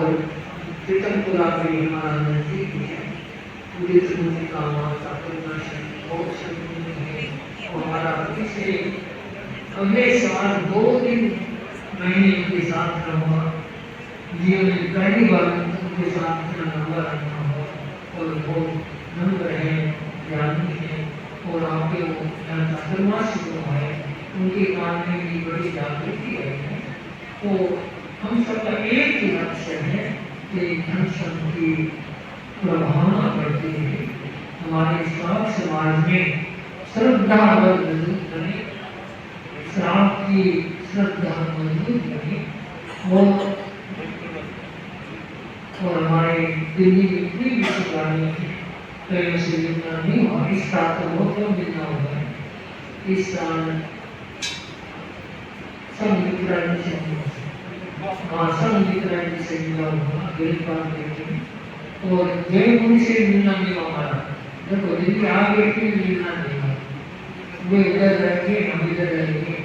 तीर्थपुरा भी हमारा नजदीक है, उदित मुनि का माता करुणाशन बहुत शक्ति है। और हमारा पीछे अगले साल 2 दिन महीने के साथ रहूँगा, जीवन में पहली बार उनके साथ रहूँगा और बहुत नम्र है, ज्ञानी है। और आपके वो चतुर्मासी जो है, उनके काम में भी बड़ी जागृति आई है। तो हम सबका एक ही लक्ष्य है कि धन संघ की प्रभावना करते हैं, हमारे श्रावक समाज में श्रद्धा मजबूत बने, श्रावक की श्रद्धा मजबूत बने। और हमारे दिल्ली में इतनी विश्वगामी कई से मिलना नहीं हुआ, इस साल तो बहुत कम मिलना हुआ है। इस साल संवितरण से मिला हुआ गिरफ्तार करके, और जयपुर से मिलना नहीं हुआ हमारा। देखो दिल्ली आगे फिर मिलना नहीं हुआ, वे इधर रहेंगे, हम इधर रहेंगे।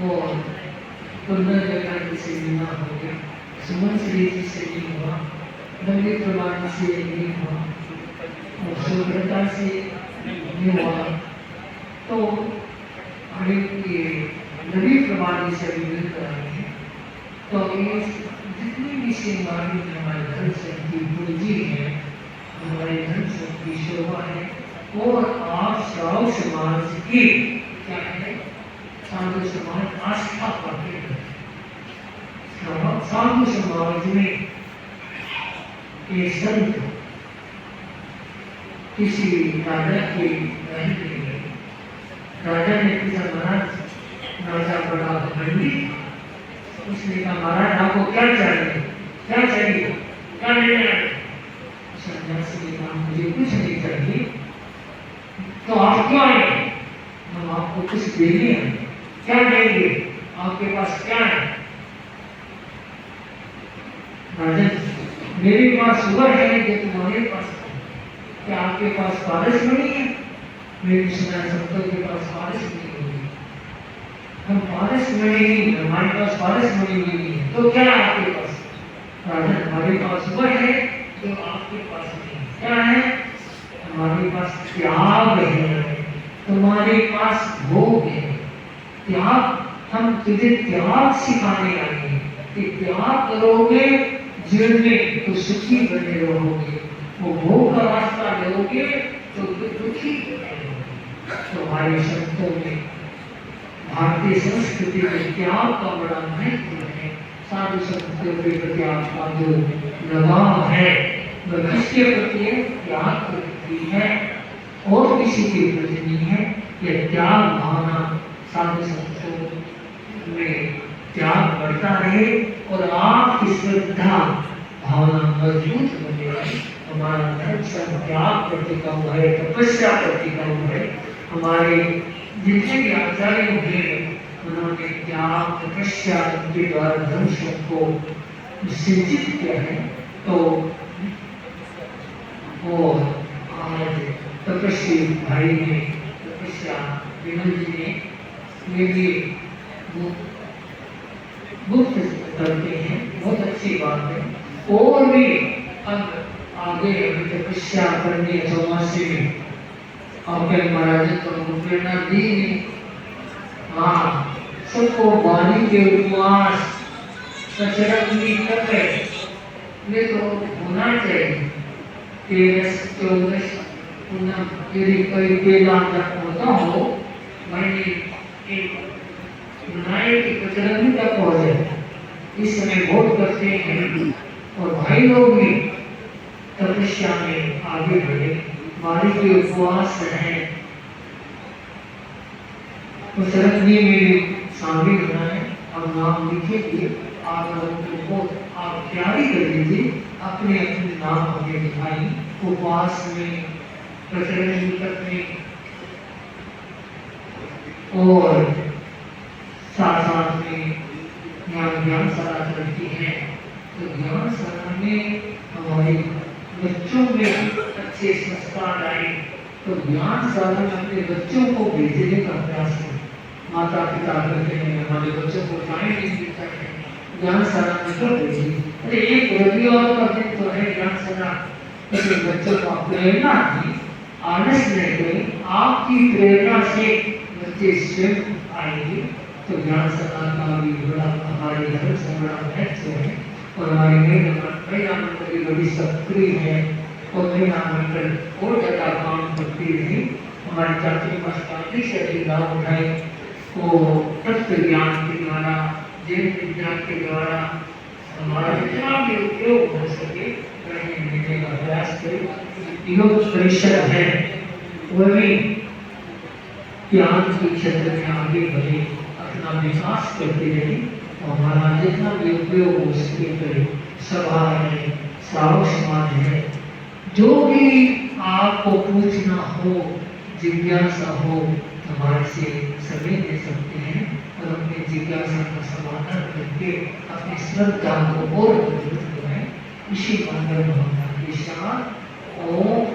और पुनर्जगह से मिलना हो गया, सुमन श्री जी से नहीं हुआ, नंदी प्रमाण से नहीं हुआ, और सुब्रता से नहीं हुआ। तो हमें ये नबी प्रमाण से भी मिल कर आए हैं। तो ये जितनी भी सेवाएं हमारे धर्म संघ की पूंजी है, हमारे धर्म संघ की शोभा है। और आप श्रावक समाज की क्या है, साधु समाज आस्था करते हैं। साधु समाज में ये संत किसी राजा के नहीं गए। राजा ने पूछा, महाराज, राजा बड़ा पंडित, उसने कहा महाराज आपको क्या चाहिए, क्या चाहिए, क्या लेना है? सन्यासी ने कहा मुझे कुछ नहीं चाहिए। तो आप क्यों आए? हम आपको कुछ देंगे। क्या देंगे? आपके पास क्या है? राजन, मेरे पास सुगर है जो तुम्हारे पास है। क्या आपके पास पारस मणि है? मेरी सुना संतों के पास पारस मणि होगी। हम पारस मणि नहीं, हमारे पास पारस मणि नहीं है। तो क्या है आपके पास? राजन, हमारे पास सुगर है जो आपके पास नहीं है। क्या है? हमारे पास त्याग है, तुम्हारे पास भोग है। त्याग, हम तुझे त्याग सिखाने आए हैं कि त्याग करोगे जीवन में तो सुखी बने रहोगे, वो भोग का रास्ता लोगे तो दुखी बने रहोगे। तो हमारे संतों में, भारतीय संस्कृति में त्याग का बड़ा महत्व है। साधु संतों के प्रति आपका जो लगाव है वह किसके प्रति है? त्याग के प्रति है, और किसी के प्रति नहीं है। यह त्याग भावना साधु संतों में त्याग बढ़ता रहे और आपकी श्रद्धा भावना मजबूत बने रहे। हमारा धर्म सब त्याग प्रति का है, तपस्या प्रति का है। हमारे जितने भी आचार्य हुए उन्होंने त्याग तपस्या के द्वारा धर्म को सिंचित किया है। तो और आज तपस्वी भाई ने, तपस्या विमल जी ने, वे भी मुक्त करते हैं, बहुत अच्छी बात है। और भी अब आगे तपस्या करने चौमासी में आपके महाराज तो प्रेरणा दी है। हाँ, सबको वाणी के उपवास सचरंगी कर रहे, ये तो होना चाहिए। 13-14 यदि कोई बेला तक होता हो, मैंने एक बनाए कि बजरंगी तक हो जाए। इस समय बहुत करते हैं और भाई लोग भी तपस्या में आगे बढ़े, वाणी के उपवास रहे, बजरंगी में भी शामिल होना है। अब नाम लिखिए, आप लोगों को आप तैयारी कर लीजिए, अपने अपने नाम हमें दिखाई। उपवास में, बजरंगी करने और साथ में ज्ञान सारा करती है। तो ज्ञान सारा में हमारे बच्चों में अच्छे संस्कार आए, तो ज्ञान सारा में अपने बच्चों को भेजने का प्रयास करें। माता पिता कहते हैं हमारे बच्चों को टाइम नहीं देता है, ज्ञान सारा में कर भेजिए। अरे एक रविवार का दिन तो है ज्ञान सारा, लेकिन बच्चों को प्रेरणा दी, आलस नहीं करें, आपकी प्रेरणा से बच्चे स्वयं आएंगे। तो ज्ञान सदा का भी बड़ा हमारे धर्म से बड़ा महत्व है। और हमारी महिला मंडल भी बड़ी सक्रिय है और महिला मंडल और ज़्यादा काम करती रही। हमारे चाची पास काफी से अधिक लाभ उठाए, वो तत्व ज्ञान के द्वारा, जैन विज्ञान के द्वारा हमारा जितना भी उपयोग हो सके करने का प्रयास करें। योग परिषद है वह भी ज्ञान के क्षेत्र में आगे बढ़े, अपना विकास करते रहे और हमारा जितना भी उपयोग हो सके करें। सभा है, श्रावक समाज है, जो भी आपको पूछना हो, जिज्ञासा हो, हमारे से सभी दे सकते हैं और अपनी जिज्ञासा का समाधान करके अपनी श्रद्धा को और मजबूत करें। इसी मंगल भावना के साथ ओम